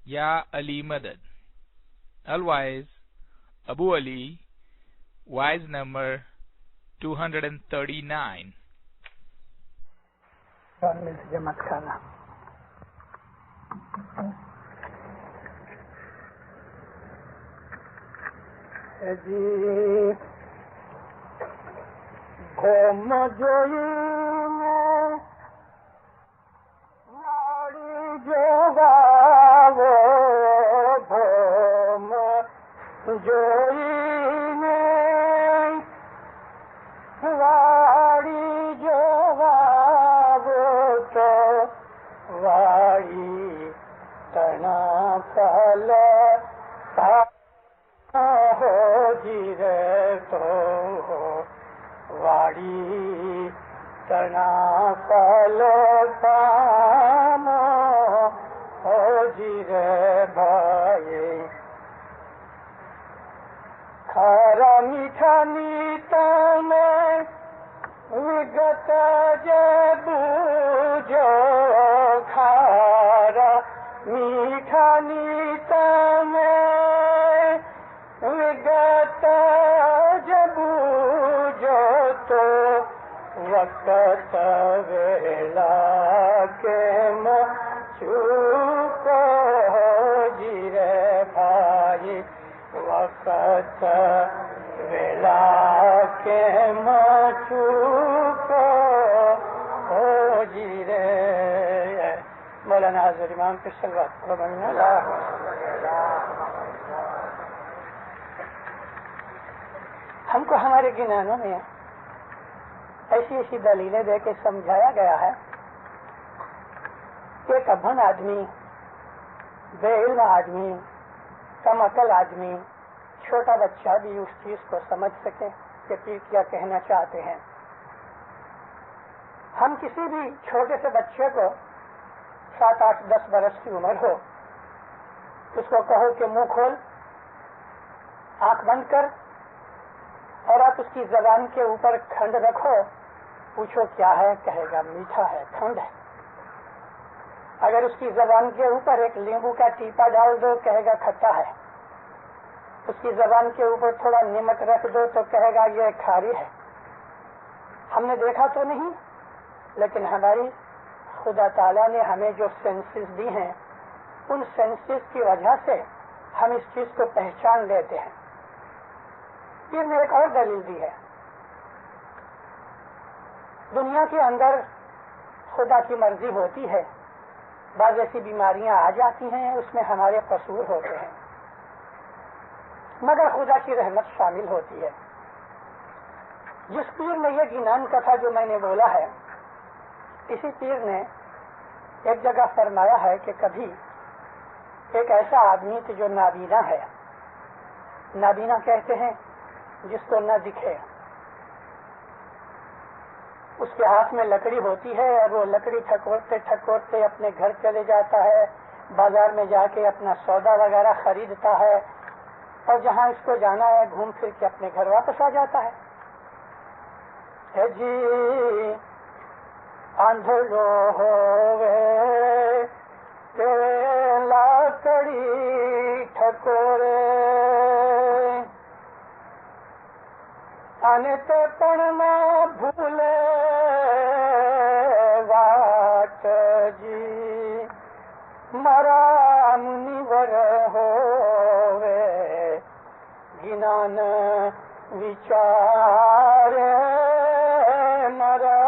Ya Ali Madad. Al-Waiz, Abu Ali, Waiz number 239. جمع کھانا جی گھوم جوئی میں لاڑی جو گاو گھوم جوئی میں لاڑی جو گاو تو واڑی تنا پل ہو جی رے تو واڑی تنا پل پام ہو جی رے بھائی کھارا میٹھا نیتا میں وگت جب جو کھارا میٹھا نیتا میں وگت جب جو تو وقت ویلا کے مچوک جی رے بھائی وقت ویلا کے مچوک جی رے مولانا حضرت امام کی صلوات ہم کو ہمارے گنانوں میں ایسی ایسی دلیلیں دے کے سمجھایا گیا ہے کہ ایک ابھن آدمی، بے علم آدمی، کم عقل آدمی، چھوٹا بچہ بھی اس چیز کو سمجھ سکے کہ پیر کیا کہنا چاہتے ہیں. ہم کسی بھی چھوٹے سے بچے کو 7, 8, 10 برس کی عمر ہو، اس کو کہو کہ منہ کھول، آنکھ بند کر، اور آپ اس کی زبان کے اوپر کھنڈ رکھو، پوچھو کیا ہے، کہے گا میٹھا ہے، کھنڈ ہے. اگر اس کی زبان کے اوپر ایک لیمبو کا ٹیپا ڈال دو، کہے گا کھٹا ہے. اس کی زبان کے اوپر تھوڑا نمک رکھ دو تو کہے گا یہ کھاری ہے. ہم نے دیکھا تو نہیں، لیکن ہماری خدا تعالیٰ نے ہمیں جو سینسز دی ہیں، ان سینسز کی وجہ سے ہم اس چیز کو پہچان لیتے ہیں. پھر نے ایک اور دلیل دی ہے، دنیا کے اندر خدا کی مرضی ہوتی ہے، بعض ایسی بیماریاں آ جاتی ہیں، اس میں ہمارے قصور ہوتے ہیں، مگر خدا کی رحمت شامل ہوتی ہے. جس پیر نے یہ گنان کتھا جو میں نے بولا ہے، اسی پیر نے ایک جگہ فرمایا ہے کہ کبھی ایک ایسا آدمی تھا جو نابینا ہے. نابینا کہتے ہیں جس کو نہ دکھے. اس کے ہاتھ میں لکڑی ہوتی ہے اور وہ لکڑی ٹھکورتے ٹھکورتے اپنے گھر چلے جاتا ہے، بازار میں جا کے اپنا سودا وغیرہ خریدتا ہے، اور جہاں اس کو جانا ہے گھوم پھر کے اپنے گھر واپس آ جاتا ہے. جی اندھڑو ہوئے لکڑی ٹھکورے انت پڑھنا بھولے واٹ جی مرا منیور ہوئے گنان وچار مرا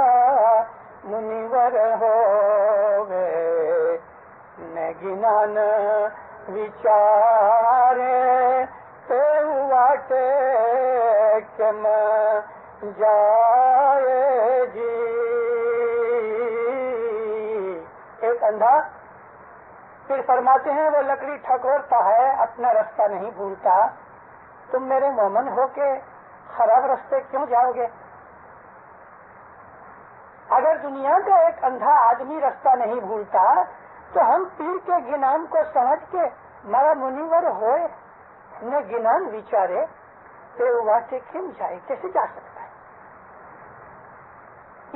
منیور ہوئے گنان وچار واٹ کم جائے جی. ایک اندھا پھر فرماتے ہیں وہ لکڑی ٹھکورتا ہے، اپنا رستہ نہیں بھولتا. تم میرے مومن ہو کے خراب رستے کیوں جاؤ گے؟ اگر دنیا کا ایک اندھا آدمی رستہ نہیں بھولتا تو ہم پیر کے گنان کو سمجھ کے مرا منیور ہوئے نے گنان وچارے تے واٹے کیوں جائے، کیسے جا سکتا ہے؟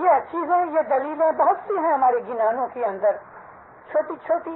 یہ چیزیں، یہ دلیلیں بہت سی ہیں ہمارے گنانوں کے اندر، چھوٹی چھوٹی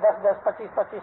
10, 10, 25, 25,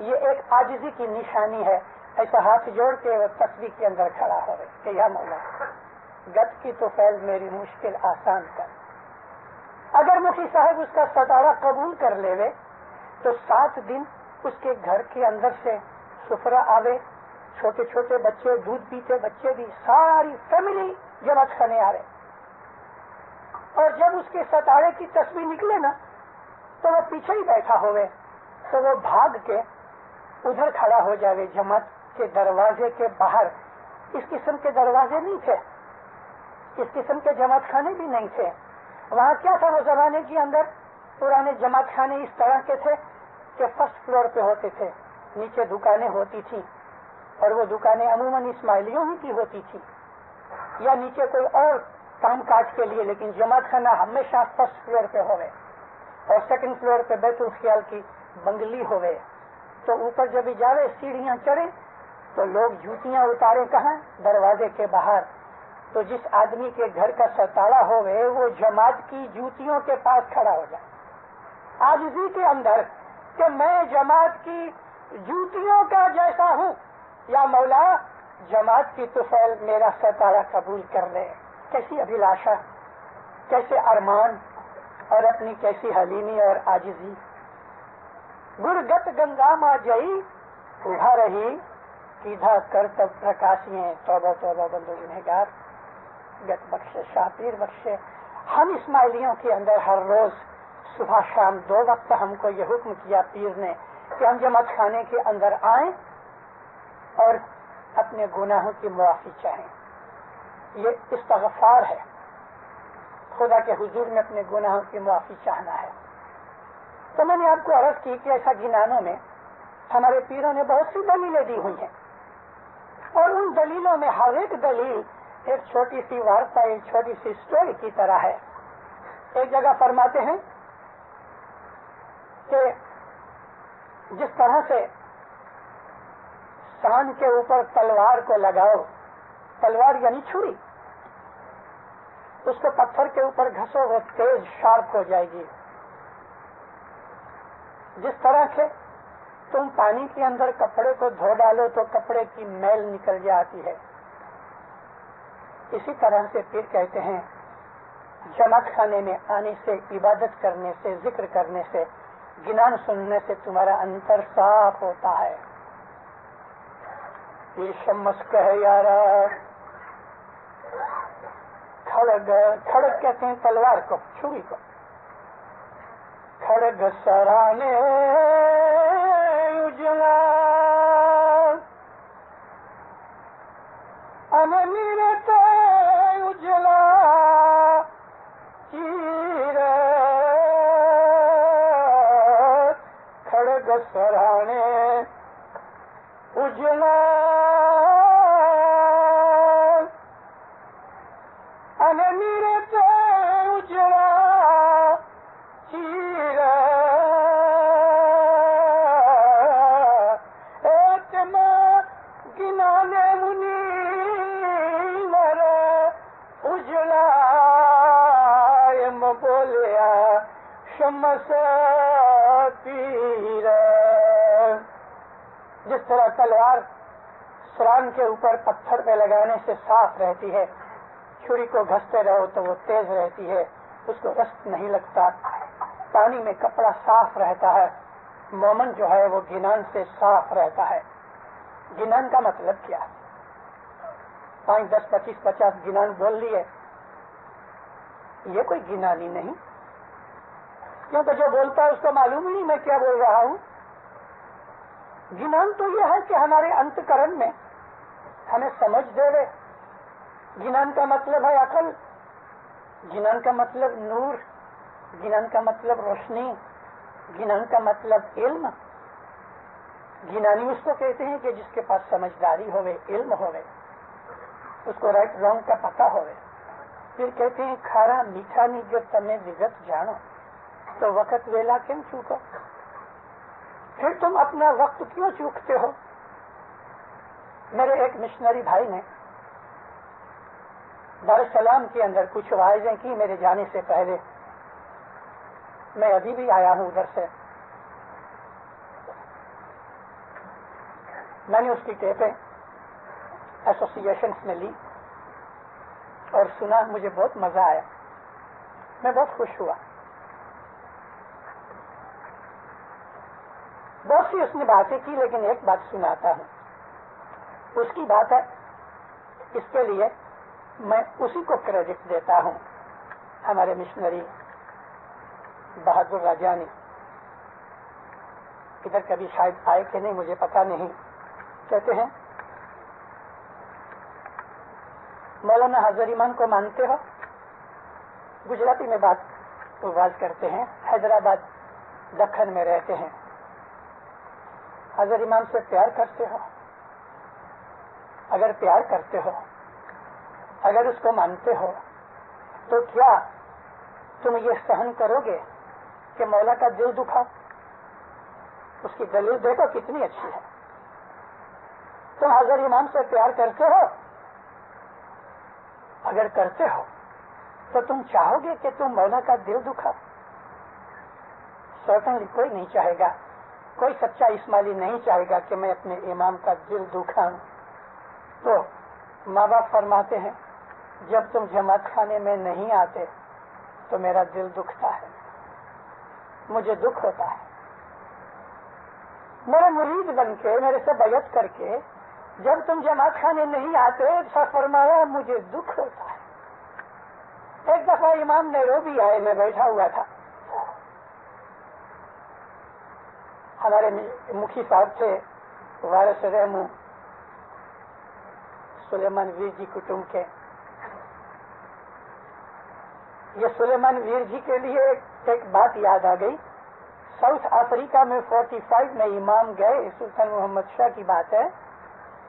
یہ ایک عاجزی کی نشانی ہے. ایسا ہاتھ جوڑ کے وہ تسبیح کے اندر کھڑا ہو کہ یا مولا گت کی تو فیض میری مشکل آسان کر. اگر مفتی صاحب اس کا ستارہ قبول کر لے تو 7 دن اس کے گھر کے اندر سے سفرہ آوے, چھوٹے چھوٹے بچے, دودھ پیتے بچے بھی, ساری فیملی جماعت خانے آ رہے. اور جب اس کے ستارے کی تصویر نکلے نا تو وہ پیچھے ہی بیٹھا ہوئے تو وہ بھاگ کے ادھر کھڑا ہو جاوے جماعت کے دروازے کے باہر. اس قسم کے دروازے نہیں تھے, اس قسم کے جماعت خانے بھی نہیں تھے. وہاں کیا تھا وہ زمانے کے اندر پرانے جماعت خانے اس طرح کے تھے کہ فرسٹ فلور پہ ہوتے تھے, نیچے دکانیں ہوتی تھی اور وہ دکانیں عموماً اسماعیلیوں ہی کی ہوتی تھی یا نیچے کوئی اور کام کاج کے لیے, لیکن جماعت خانہ ہمیشہ فرسٹ فلور پہ ہوئے اور سیکنڈ فلور پہ بیت الخیال کی بنگلی ہوئے. تو اوپر جب جاوے سیڑھیاں چڑھے تو لوگ جوتیاں اتارے کہاں, دروازے کے باہر. تو جس آدمی کے گھر کا ستارہ ہوئے وہ جماعت کی جوتیوں کے پاس کھڑا ہو جائے عاجزی کے اندر کہ میں جماعت کی جوتیوں کا جیسا ہوں, یا مولا جماعت کی طفیل میرا ستارہ قبول کر لے. کیسی ابھلاشا, کیسے ارمان اور اپنی کیسی حلیمی اور عاجزی. گرگت گنگا ما جئی ابھا رہی سیدھا کر تب پرکاشیاں, توبہ توبہ بندو گنہگار گت بخشے شاہ پیر بخشے. ہم اسماعیلیوں کے اندر ہر روز صبح شام 2 وقت ہم کو یہ حکم کیا پیر نے کہ ہم جماعت خانے کے اندر آئیں اور اپنے گناہوں کی معافی چاہیں. یہ استغفار ہے, خدا کے حضور میں اپنے گناہوں کی معافی چاہنا ہے. تو میں نے آپ کو عرض کی کہ ایسا گنانوں میں ہمارے پیروں نے بہت سی دلیلیں دی ہوئی ہیں اور ان دلیلوں میں ہر ایک دلیل ایک چھوٹی سی وارتا, ایک چھوٹی سی سٹوری کی طرح ہے. ایک جگہ فرماتے ہیں کہ جس طرح سے سان کے اوپر تلوار کو لگاؤ, تلوار یعنی چھری, اس کو پتھر کے اوپر گھسو وہ تیز شارپ ہو جائے گی. جس طرح سے تم پانی کے اندر کپڑے کو دھو ڈالو تو کپڑے کی میل نکل جاتی ہے, اسی طرح سے پھر کہتے ہیں جماعت خانے میں آنے سے, عبادت کرنے سے, ذکر کرنے سے, گنان سننے سے تمہارا انتر صاف ہوتا ہے. یہ شمس کہے یارا کھڑگ, کھڑگ کہتے ہیں تلوار کو, چھری کو. کھڑگ سرانے اجلا انمیرت اجلا چیر کھڑگ سرانے اجلا انمیرت اجلا چیر گنانے منی مر اجلا بولیا شمس پیر. جس طرح تلوار سران کے اوپر پتھر پہ لگانے سے صاف رہتی ہے, چھری کو گھستے رہو تو وہ تیز رہتی ہے, اس کو رست نہیں لگتا. پانی میں کپڑا صاف رہتا ہے, مومن جو ہے وہ گنان سے صاف رہتا ہے. گنان کا مطلب کیا ہے؟ 5, 10, 25, 50 گنان بول لیے, یہ کوئی گنانی نہیں, کیونکہ جو بولتا ہے اس کو معلوم ہی نہیں میں کیا بول رہا ہوں. گنان تو یہ ہے کہ ہمارے انتکرن میں ہمیں سمجھ دے رہے. گنان کا مطلب ہے عقل, گنان کا مطلب نور, گنان کا مطلب روشنی, گنان کا مطلب علم. گنانی اس کو کہتے ہیں کہ جس کے پاس سمجھداری ہوئے, علم ہوئے, اس کو رائٹ رانگ کا پتہ ہوئے. پھر کہتے ہیں کھارا میٹھا نہیں جو تمہیں وگت جانو تو وقت ویلا کیوں چوکو, پھر تم اپنا وقت کیوں چوکتے ہو. میرے ایک مشنری بھائی نے دار السلام کے اندر کچھ واعظیں کی میرے جانے سے پہلے. میں ابھی بھی آیا ہوں ادھر سے. میں نے اس کی ٹیپیں ایسوسیشنس میں لی اور سنا، مجھے بہت مزہ آیا، میں بہت خوش ہوا. بہت سی اس نے باتیں کی، لیکن ایک بات سناتا ہوں. اس کی بات ہے، اس کے لیے میں اسی کو کریڈٹ دیتا ہوں، ہمارے مشنری بہادر راجانی. ادھر کبھی شاید آئے کہ نہیں مجھے پتا نہیں. کہتے ہیں مولانا حضرت امام کو مانتے ہو؟ گجراتی میں بات کرتے ہیں، حیدرآباد دکن میں رہتے ہیں. حضرت امام سے پیار کرتے ہو؟ اگر پیار کرتے ہو، اگر اس کو مانتے ہو، تو کیا تم یہ سہن کرو گے کہ مولا کا دل دکھا؟ اس کی دلیل دیکھو کتنی اچھی ہے. تم حضرت امام سے پیار کرتے ہو؟ اگر کرتے ہو تو تم چاہو گے کہ تم مولا کا دل دکھا؟ سرٹنلی کوئی نہیں چاہے گا، کوئی سچا اسماعیلی نہیں چاہے گا کہ میں اپنے امام کا دل دکھاؤں. تو ماں باپ فرماتے ہیں جب تم جماعت خانے میں نہیں آتے تو میرا دل دکھتا ہے، مجھے دکھ ہوتا ہے. میرے مرید بن کے، میرے سے بیعت کر کے جب تم جماعت خانے نہیں آتے تو فرمایا مجھے دکھ ہوتا ہے. ایک دفعہ امام نیروبی آئے، میں بیٹھا ہوا تھا. ہمارے مکھی صاحب تھے وارث رحمو سلیمان ویر جی کٹمب کے. یہ سلیمان ویر جی کے لیے ایک بات یاد آ گئی. ساؤتھ افریقہ میں 45 میں امام گئے، سلطان محمد شاہ کی بات ہے.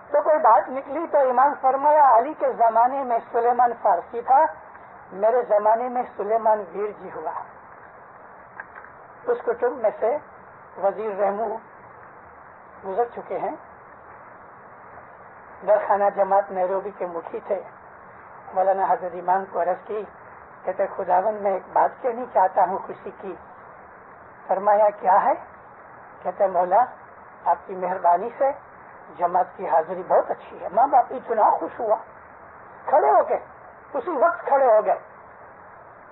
تو کوئی بات نکلی تو امام فرمایا علی کے زمانے میں سلیمان فارسی تھا، میرے زمانے میں سلیمان ویر جی ہوا. اس کٹمب میں سے وزیر رحمو گزر چکے ہیں. درخانہ جماعت نیروبی کے مکھی تھے. مولانا حضرت امام کو عرض کی، کہتے خداوند میں ایک بات کہنی چاہتا ہوں خوشی کی. فرمایا کیا ہے؟ کہتے مولا آپ کی مہربانی سے جماعت کی حاضری بہت اچھی ہے. ماں باپ اتنا خوش ہوا، کھڑے ہو گئے، اسی وقت کھڑے ہو گئے.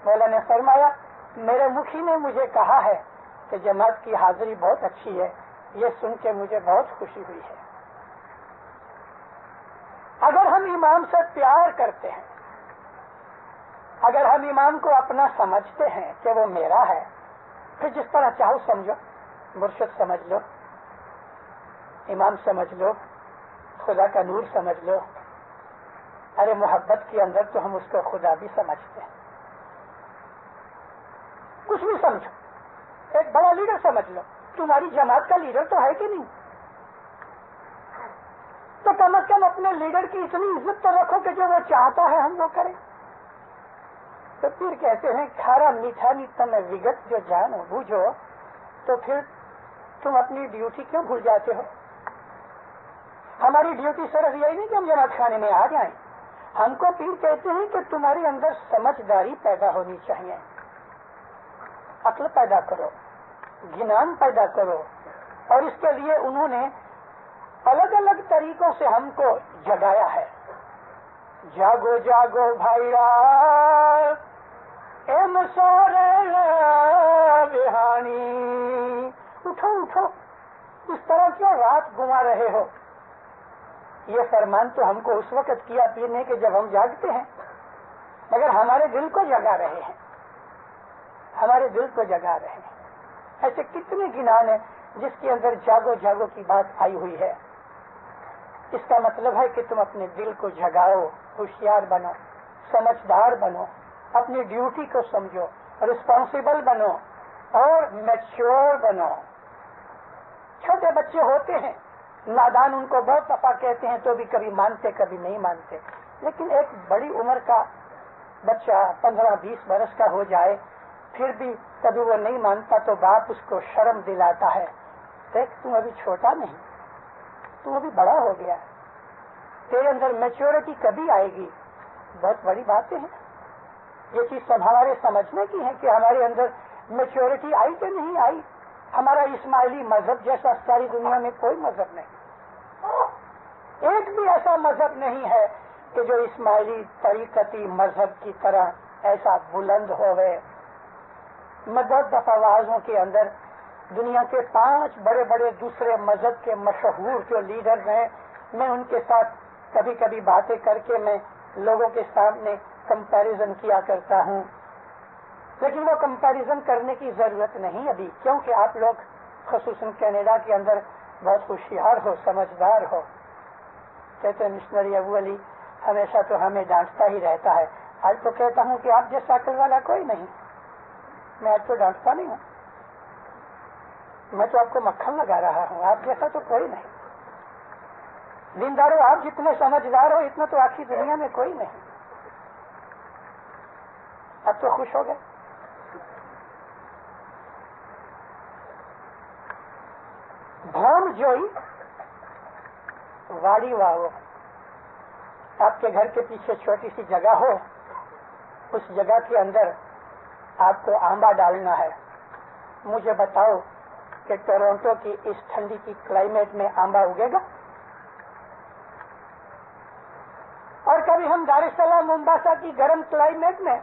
مولا نے فرمایا میرے مکھی نے مجھے کہا ہے کہ جماعت کی حاضری بہت اچھی ہے، یہ سن کے مجھے بہت خوشی ہوئی ہے. اگر ہم امام سے پیار کرتے ہیں، اگر ہم امام کو اپنا سمجھتے ہیں کہ وہ میرا ہے، پھر جس طرح چاہو سمجھو، مرشد سمجھ لو، امام سمجھ لو، خدا کا نور سمجھ لو. ارے محبت کے اندر تو ہم اس کو خدا بھی سمجھتے ہیں. کچھ بھی سمجھو، ایک بڑا لیڈر سمجھ لو، تمہاری جماعت کا لیڈر تو ہے کہ نہیں؟ تو کم از کم اپنے لیڈر کی اتنی عزت تو رکھو کہ جو وہ چاہتا ہے ہم وہ کریں. تو پھر کہتے ہیں کھارا میٹھا میٹھا میں وگت جو جانو بوجھو. تو پھر تم اپنی ڈیوٹی کیوں بھول جاتے ہو؟ ہماری ڈیوٹی صرف یہی نہیں کہ ہم جماعت خانے میں آ جائیں. ہم کو پھر کہتے ہیں کہ تمہارے اندر سمجھداری پیدا ہونی چاہیے، عقل پیدا کرو، گنان پیدا کرو. اور اس کے لیے انہوں نے الگ الگ طریقوں سے ہم کو جگایا ہے. جاگو جاگو بھائیا اے مسورے بہانی، اٹھو اٹھو، اس طرح کیوں رات گما رہے ہو؟ یہ فرمان تو ہم کو اس وقت کیا پینے کے جب ہم جاگتے ہیں، مگر ہمارے دل کو جگا رہے ہیں، ہمارے دل کو جگا رہے ہیں. ایسے کتنے گنان ہیں جس کے اندر جاگو جاگو کی بات آئی ہوئی ہے. اس کا مطلب ہے کہ تم اپنے دل کو جگاؤ، ہوشیار بنو، سمجھدار بنو، اپنی ڈیوٹی کو سمجھو، رسپانسیبل بنو اور میچور بنو. چھوٹے بچے ہوتے ہیں، نادان ان کو بہت دفعہ کہتے ہیں تو بھی کبھی مانتے کبھی نہیں مانتے. لیکن ایک بڑی عمر کا بچہ 15-20 برس کا ہو جائے پھر بھی کبھی وہ نہیں مانتا تو باپ اس کو شرم دلاتا ہے، دیکھ تم ابھی چھوٹا نہیں، تم ابھی بڑا ہو گیا، تیرے اندر میچورٹی کبھی آئے گی. بہت بڑی باتیں ہیں. یہ چیز سب ہمارے سمجھنے کی ہے کہ ہمارے اندر میچورٹی آئی کہ نہیں آئی. ہمارا اسماعیلی مذہب جیسا ساری دنیا میں کوئی مذہب نہیں. بھی ایسا مذہب نہیں ہے کہ جو اسماعیلی طریقتی مذہب کی طرح ایسا بلند ہوئے. میں بہت دفعہ وعظوں کے اندر دنیا کے 5 بڑے بڑے دوسرے مذہب کے مشہور جو لیڈر ہیں، میں ان کے ساتھ کبھی کبھی باتیں کر کے میں لوگوں کے سامنے کمپیریزن کیا کرتا ہوں. لیکن وہ کمپیریزن کرنے کی ضرورت نہیں ابھی، کیونکہ آپ لوگ خصوصاً کینیڈا کے اندر بہت ہوشیار ہو، سمجھدار ہو. کہتے ہیں مشنری ابو علی ہمیشہ تو ہمیں ڈانٹتا ہی رہتا ہے. آج تو کہتا ہوں کہ آپ جیسا عقل والا کوئی نہیں. میں آج تو ڈانٹتا نہیں ہوں، میں تو آپ کو مکھن لگا رہا ہوں، آپ جیسا تو کوئی نہیں. دینداروں، آپ جتنے سمجھدار ہو اتنا تو آخری دنیا میں کوئی نہیں. اب تو خوش ہو گئے. بھوم جوئی واڑی واو، آپ کے گھر کے پیچھے چھوٹی سی جگہ ہو، اس جگہ کے اندر آپ کو آمبا ڈالنا ہے. مجھے بتاؤ کہ ٹورنٹو کی اس ٹھنڈی کی کلائمیٹ میں آمبا اگے گا؟ اور کبھی ہم دار السلام ممباسا کی گرم کلائمیٹ میں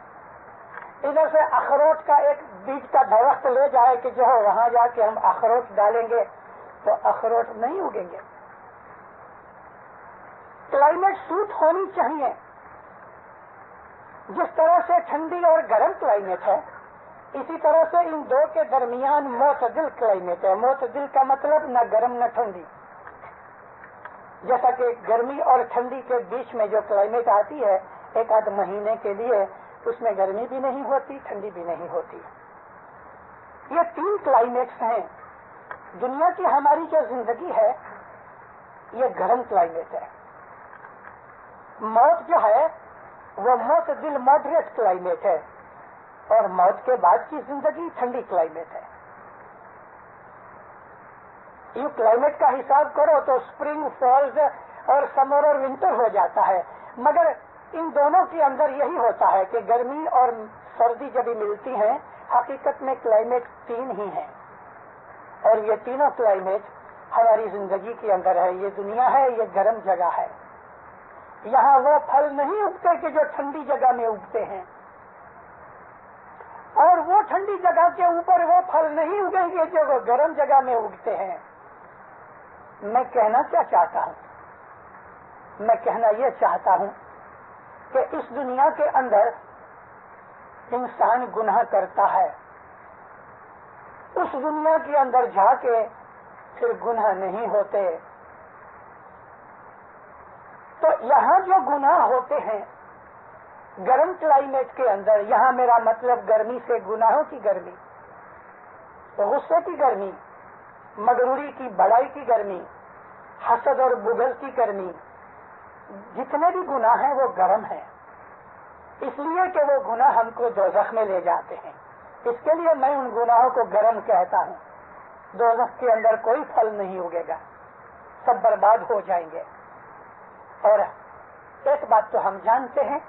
ادھر سے اخروٹ کا ایک بیج کا درخت لے جائے کہ جو وہاں جا کے ہم اخروٹ ڈالیں گے تو اخروٹ نہیں اگیں گے. کلائمیٹ سوٹ ہونی چاہیے. جس طرح سے ٹھنڈی اور گرم کلائمیٹ ہے، اسی طرح سے ان دو کے درمیان معتدل کلائمیٹ ہے. معتدل کا مطلب نہ گرم نہ ٹھنڈی. جیسا کہ گرمی اور ٹھنڈی کے بیچ میں جو کلائمیٹ آتی ہے ایک آدھ مہینے کے لیے، اس میں گرمی بھی نہیں ہوتی، ٹھنڈی بھی نہیں ہوتی. یہ 3 کلائمیٹس ہیں. دنیا کی ہماری جو زندگی ہے یہ گرم کلائمیٹ ہے. موت جو ہے وہ معتدل ماڈریٹ کلائمیٹ ہے، اور موت کے بعد کی زندگی ٹھنڈی کلائمیٹ ہے. یہ کلائمیٹ کا حساب کرو تو اسپرنگ، فالز اور سمر اور ونٹر ہو جاتا ہے. مگر ان دونوں کے اندر یہی ہوتا ہے کہ گرمی اور سردی جب ملتی ہیں حقیقت میں کلائمیٹ 3 ہی ہیں. اور یہ تینوں کلائمیٹ ہماری زندگی کے اندر ہے. یہ دنیا ہے، یہ گرم جگہ ہے. یہاں وہ پھل نہیں اگتے کہ جو ٹھنڈی جگہ میں اگتے ہیں، اور وہ ٹھنڈی جگہ کے اوپر وہ پھل نہیں اگیں گے جو وہ گرم جگہ میں اگتے ہیں. میں کہنا کیا چاہتا ہوں؟ میں کہنا یہ چاہتا ہوں کہ اس دنیا کے اندر انسان گناہ کرتا ہے، اس دنیا کے اندر جا کے پھر گناہ نہیں ہوتے. تو یہاں جو گناہ ہوتے ہیں گرم کلائمیٹ کے اندر، یہاں میرا مطلب گرمی سے گناہوں کی گرمی، غصے کی گرمی، مغروری کی، بڑائی کی گرمی، حسد اور بغض کی گرمی، جتنے بھی گناہ ہیں وہ گرم ہیں. اس لیے کہ وہ گناہ ہم کو دوزخ میں لے جاتے ہیں. اس کے لیے میں ان گناہوں کو گرم کہتا ہوں. دوزخ کے اندر کوئی پھل نہیں اگے گا، سب برباد ہو جائیں گے. اور ایک بات تو ہم جانتے ہیں،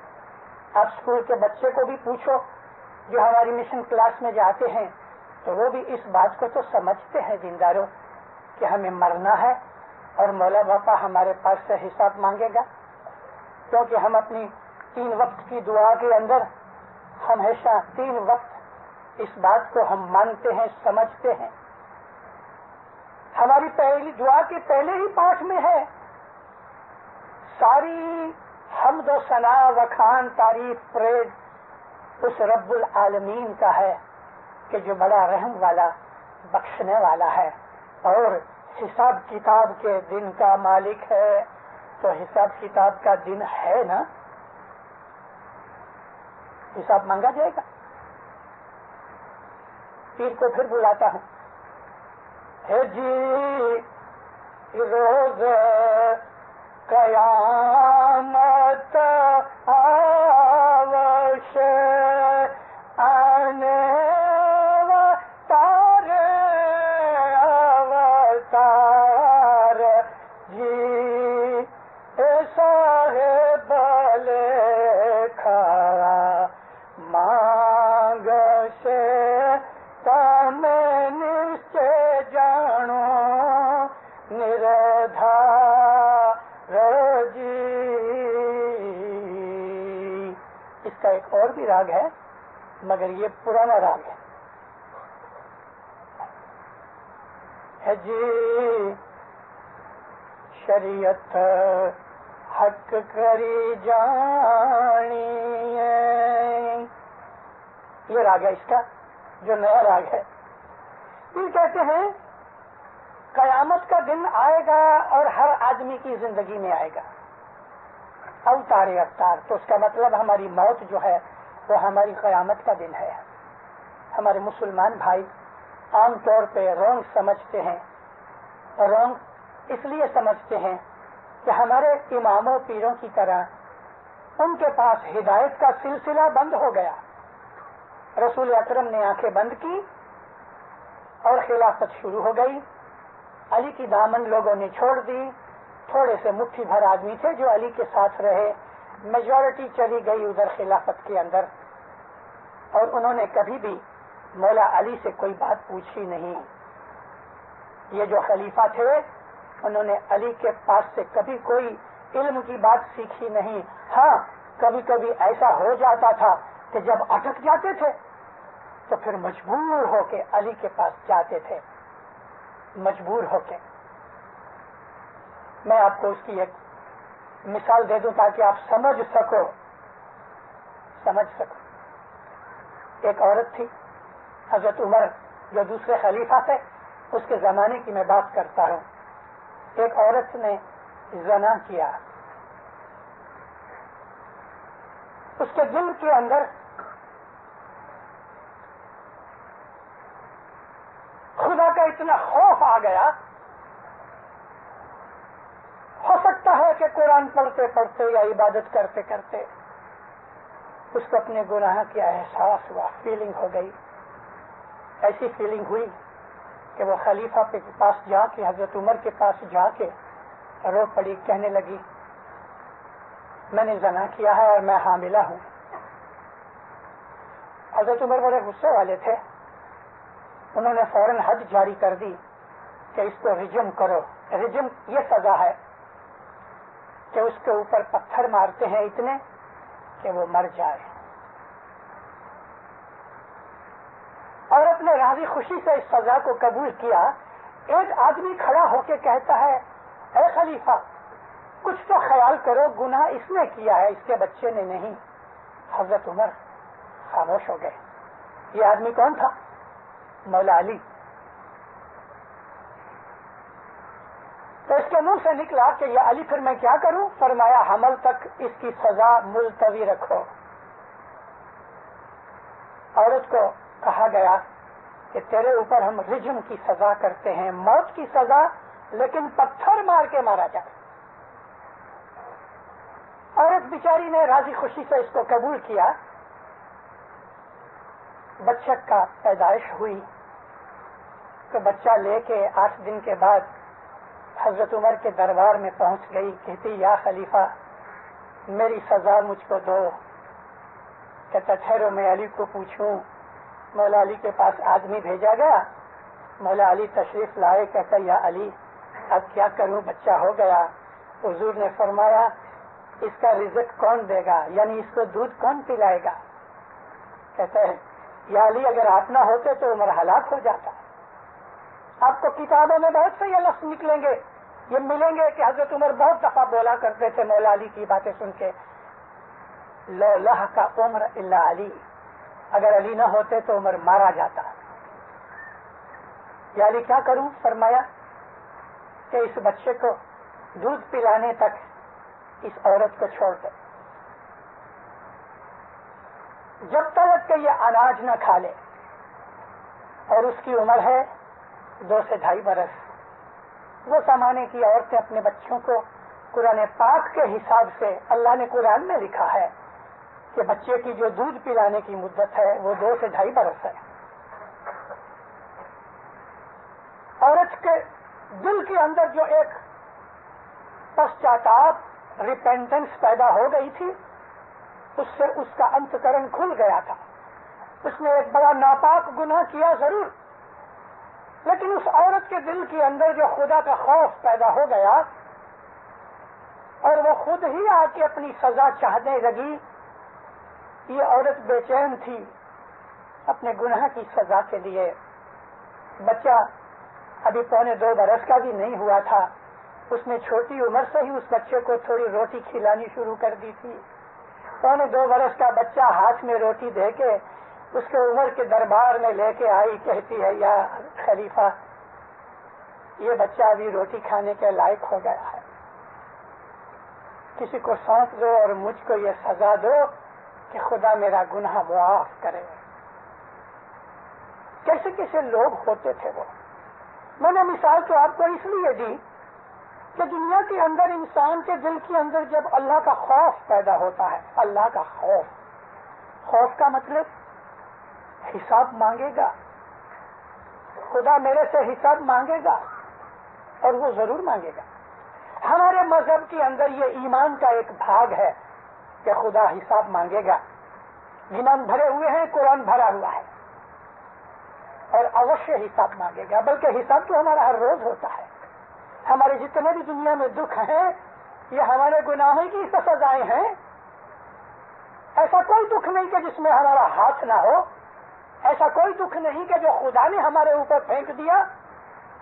آپ اسکول کے بچے کو بھی پوچھو جو ہماری مشن کلاس میں جاتے ہیں تو وہ بھی اس بات کو تو سمجھتے ہیں دینداروں کہ ہمیں مرنا ہے اور مولا باپا ہمارے پاس سے حساب مانگے گا. کیونکہ ہم اپنی 3 وقت کی دعا کے اندر ہمیشہ 3 وقت اس بات کو ہم مانتے ہیں، سمجھتے ہیں. ہماری پہلی دعا کے پہلے ہی پاٹ میں ہے ساری حمد و ثنا وخان تعریف پریز اس رب العالمین کا ہے کہ جو بڑا رحم والا، بخشنے والا ہے اور حساب کتاب کے دن کا مالک ہے. تو حساب کتاب کا دن ہے نا، حساب مانگا جائے گا. پیر کو پھر بلاتا ہوں، ہے جی روز قیامت آوش آنے اوتار جی صاحب لکھا مانگ سے تم نشچے جانو نردھار کا ایک اور بھی راگ ہے مگر یہ پرانا راگ ہے جی شریعت حق کری جانی ہے، یہ راگ ہے اس کا جو نیا راگ ہے۔ پھر کہتے ہیں قیامت کا دن آئے گا اور ہر آدمی کی زندگی میں آئے گا اوتار اوتار، تو اس کا مطلب ہماری موت جو ہے وہ ہماری قیامت کا دن ہے۔ ہمارے مسلمان بھائی عام طور پہ رونگ سمجھتے ہیں، رونگ اس لیے سمجھتے ہیں کہ ہمارے اماموں پیروں کی طرح ان کے پاس ہدایت کا سلسلہ بند ہو گیا، رسول اکرم نے آنکھیں بند کی اور خلافت شروع ہو گئی، علی کی دامن لوگوں نے چھوڑ دی، تھوڑے سے مٹھی بھر آدمی تھے جو علی کے ساتھ رہے، میجورٹی چلی گئی ادھر خلافت کے اندر، اور انہوں نے کبھی بھی مولا علی سے کوئی بات پوچھی نہیں۔ یہ جو خلیفہ تھے انہوں نے علی کے پاس سے کبھی کوئی علم کی بات سیکھی نہیں۔ ہاں کبھی کبھی ایسا ہو جاتا تھا کہ جب اٹک جاتے تھے تو پھر مجبور ہو کے علی کے پاس جاتے تھے، مجبور ہو کے۔ میں آپ کو اس کی ایک مثال دے دوں تاکہ آپ سمجھ سکو۔ ایک عورت تھی، حضرت عمر جو دوسرے خلیفہ تھے اس کے زمانے کی میں بات کرتا ہوں۔ ایک عورت نے زنا کیا، اس کے دل کے اندر خدا کا اتنا خوف آ گیا، ہو سکتا ہے کہ قرآن پڑھتے پڑھتے یا عبادت کرتے کرتے اس کو اپنے گناہ کا احساس ہوا، فیلنگ ہو گئی، ایسی فیلنگ ہوئی کہ وہ خلیفہ کے پاس جا کے، حضرت عمر کے پاس جا کے رو پڑی، کہنے لگی میں نے زنا کیا ہے اور میں حاملہ ہوں۔ حضرت عمر بڑے غصے والے تھے، انہوں نے فوراً حد جاری کر دی کہ اس کو رجم کرو۔ رجم یہ سزا ہے کہ اس کے اوپر پتھر مارتے ہیں اتنے کہ وہ مر جائے۔ اور اپنے راضی خوشی سے اس سزا کو قبول کیا۔ ایک آدمی کھڑا ہو کے کہتا ہے اے خلیفہ کچھ تو خیال کرو، گناہ اس نے کیا ہے، اس کے بچے نے نہیں۔ حضرت عمر خاموش ہو گئے۔ یہ آدمی کون تھا؟ مولا علی۔ تو اس کے منہ سے نکلا کہ یا علی پھر میں کیا کروں؟ فرمایا حمل تک اس کی سزا ملتوی رکھو۔ عورت کو کہا گیا کہ تیرے اوپر ہم رجم کی سزا کرتے ہیں، موت کی سزا، لیکن پتھر مار کے مارا جائے۔ عورت بیچاری نے راضی خوشی سے اس کو قبول کیا۔ بچہ کا پیدائش ہوئی تو بچہ لے کے 8 دن کے بعد حضرت عمر کے دربار میں پہنچ گئی، کہتی یا خلیفہ میری سزا مجھ کو دو۔ کہتا ٹھہرو میں علی کو پوچھوں۔ مولا علی کے پاس آدمی بھیجا گیا، مولا علی تشریف لائے، کہتا یا علی اب کیا کروں، بچہ ہو گیا۔ حضور نے فرمایا اس کا رزق کون دے گا، یعنی اس کو دودھ کون پلائے گا؟ کہتا ہے یا علی اگر آپ نہ ہوتے تو عمر ہلاک ہو جاتا۔ آپ کو کتابوں میں بہت سے یہ لفظ نکلیں گے، یہ ملیں گے کہ حضرت عمر بہت دفعہ بولا کرتے تھے مولا علی کی باتیں سن کے، لو لحق عمر الا علی، اگر علی نہ ہوتے تو عمر مارا جاتا۔ یا علی کیا کروں؟ فرمایا کہ اس بچے کو دودھ پلانے تک اس عورت کو چھوڑ دے، جب تک کہ یہ اناج نہ کھا لے، اور اس کی عمر ہے 2 سے 2.5 برس۔ وہ زمانے کی عورتیں اپنے بچوں کو قرآن پاک کے حساب سے، اللہ نے قرآن میں لکھا ہے کہ بچے کی جو دودھ پلانے کی مدت ہے وہ 2 سے 2.5 برس ہے۔ عورت کے دل کے اندر جو ایک پشچاتاپ، ریپینٹنس پیدا ہو گئی تھی، اس سے اس کا انتکرن کھل گیا تھا۔ اس نے ایک بڑا ناپاک گناہ کیا ضرور، لیکن اس عورت کے دل کے اندر جو خدا کا خوف پیدا ہو گیا اور وہ خود ہی آ کے اپنی سزا چاہنے لگی یہ عورت بے چین تھی اپنے گناہ کی سزا کے لیے. بچہ ابھی 1.25 برس کا بھی نہیں ہوا تھا. اس نے چھوٹی عمر سے ہی اس بچے کو تھوڑی روٹی کھلانی شروع کر دی تھی. 1.25 برس کا بچہ ہاتھ میں روٹی دے کے اس کے عمر کے دربار میں لے کے آئی. کہتی ہے یا خلیفہ یہ بچہ ابھی روٹی کھانے کے لائق ہو گیا ہے, کسی کو سونپ دو اور مجھ کو یہ سزا دو کہ خدا میرا گناہ معاف کرے. کیسے کیسے لوگ ہوتے تھے وہ. میں نے مثال تو آپ کو اس لیے دی کہ دنیا کے اندر انسان کے دل کے اندر جب اللہ کا خوف پیدا ہوتا ہے, اللہ کا خوف, خوف کا مطلب حساب مانگے گا, خدا میرے سے حساب مانگے گا اور وہ ضرور مانگے گا. ہمارے مذہب کے اندر یہ ایمان کا ایک بھاگ ہے کہ خدا حساب مانگے گا. ایمان بھرے ہوئے ہیں, قرآن بھرا ہوا ہے اور اوشیہ حساب مانگے گا. بلکہ حساب تو ہمارا ہر روز ہوتا ہے. ہمارے جتنے بھی دنیا میں دکھ ہیں یہ ہمارے گناہوں کی سزائیں ہیں. ایسا کوئی دکھ نہیں کہ جس میں ہمارا ہاتھ نہ ہو, ایسا کوئی دکھ نہیں کہ جو خدا نے ہمارے اوپر پھینک دیا.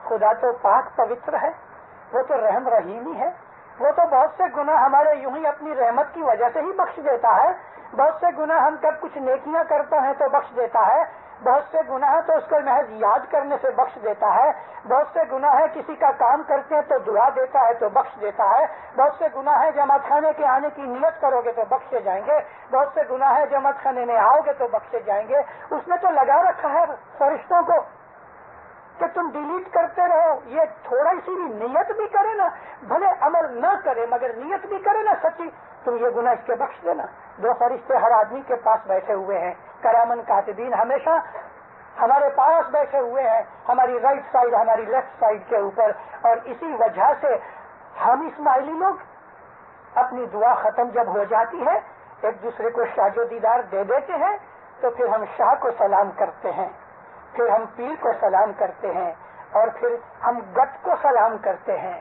خدا تو پاک پوتر ہے, وہ تو رحم رحیمی ہے. وہ تو بہت سے گناہ ہمارے یوں ہی اپنی رحمت کی وجہ سے ہی بخش دیتا ہے. بہت سے گناہ ہم جب کچھ نیکیاں کرتے ہیں تو بخش دیتا ہے. بہت سے گناہ تو اس کو محض یاد کرنے سے بخش دیتا ہے. بہت سے گناہ ہے کسی کا کام کرتے ہیں تو دعا دیتا ہے تو بخش دیتا ہے. بہت سے گناہ ہے جماعت خانے کے آنے کی نیت کرو گے تو بخشے جائیں گے. بہت سے گناہ ہے جماعت خانے میں آؤ گے تو بخشے جائیں گے. اس نے تو لگا رکھا ہے فرشتوں کو کہ تم ڈیلیٹ کرتے رہو. یہ تھوڑا سی بھی نیت بھی کرے نا, بھلے عمل نہ کرے مگر نیت بھی کرے نا سچی, تم یہ گناہ اس کے بخش دینا. 2 فرشتے ہر آدمی کے پاس بیٹھے ہوئے ہیں, کرامن کاتبین ہمیشہ ہمارے پاس بیٹھے ہوئے ہیں, ہماری رائٹ سائڈ ہماری لیفٹ سائڈ کے اوپر. اور اسی وجہ سے ہم اسماعیلی لوگ اپنی دعا ختم جب ہو جاتی ہے ایک دوسرے کو شاج و دیدار دے دیتے ہیں تو پھر ہم شاہ کو سلام کرتے ہیں, پھر ہم پیر کو سلام کرتے ہیں, اور پھر ہم گٹ کو سلام کرتے ہیں,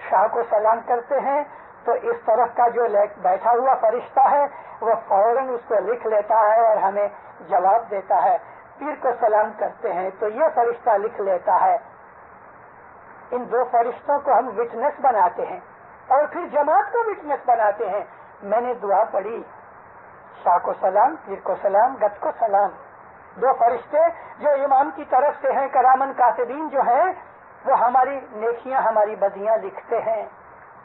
شاہ کو سلام کرتے ہیں. تو اس طرف کا جو بیٹھا ہوا فرشتہ ہے وہ فوراً اس کو لکھ لیتا ہے اور ہمیں جواب دیتا ہے. پیر کو سلام کرتے ہیں تو یہ فرشتہ لکھ لیتا ہے. ان 2 فرشتوں کو ہم وٹنس بناتے ہیں اور پھر جماعت کو وٹنس بناتے ہیں. میں نے دعا پڑھی, شاہ کو سلام, پیر کو سلام, گت کو سلام. 2 فرشتے جو امام کی طرف سے ہیں, کرامن کاتبین جو ہیں, وہ ہماری نیکیاں ہماری بدیاں لکھتے ہیں.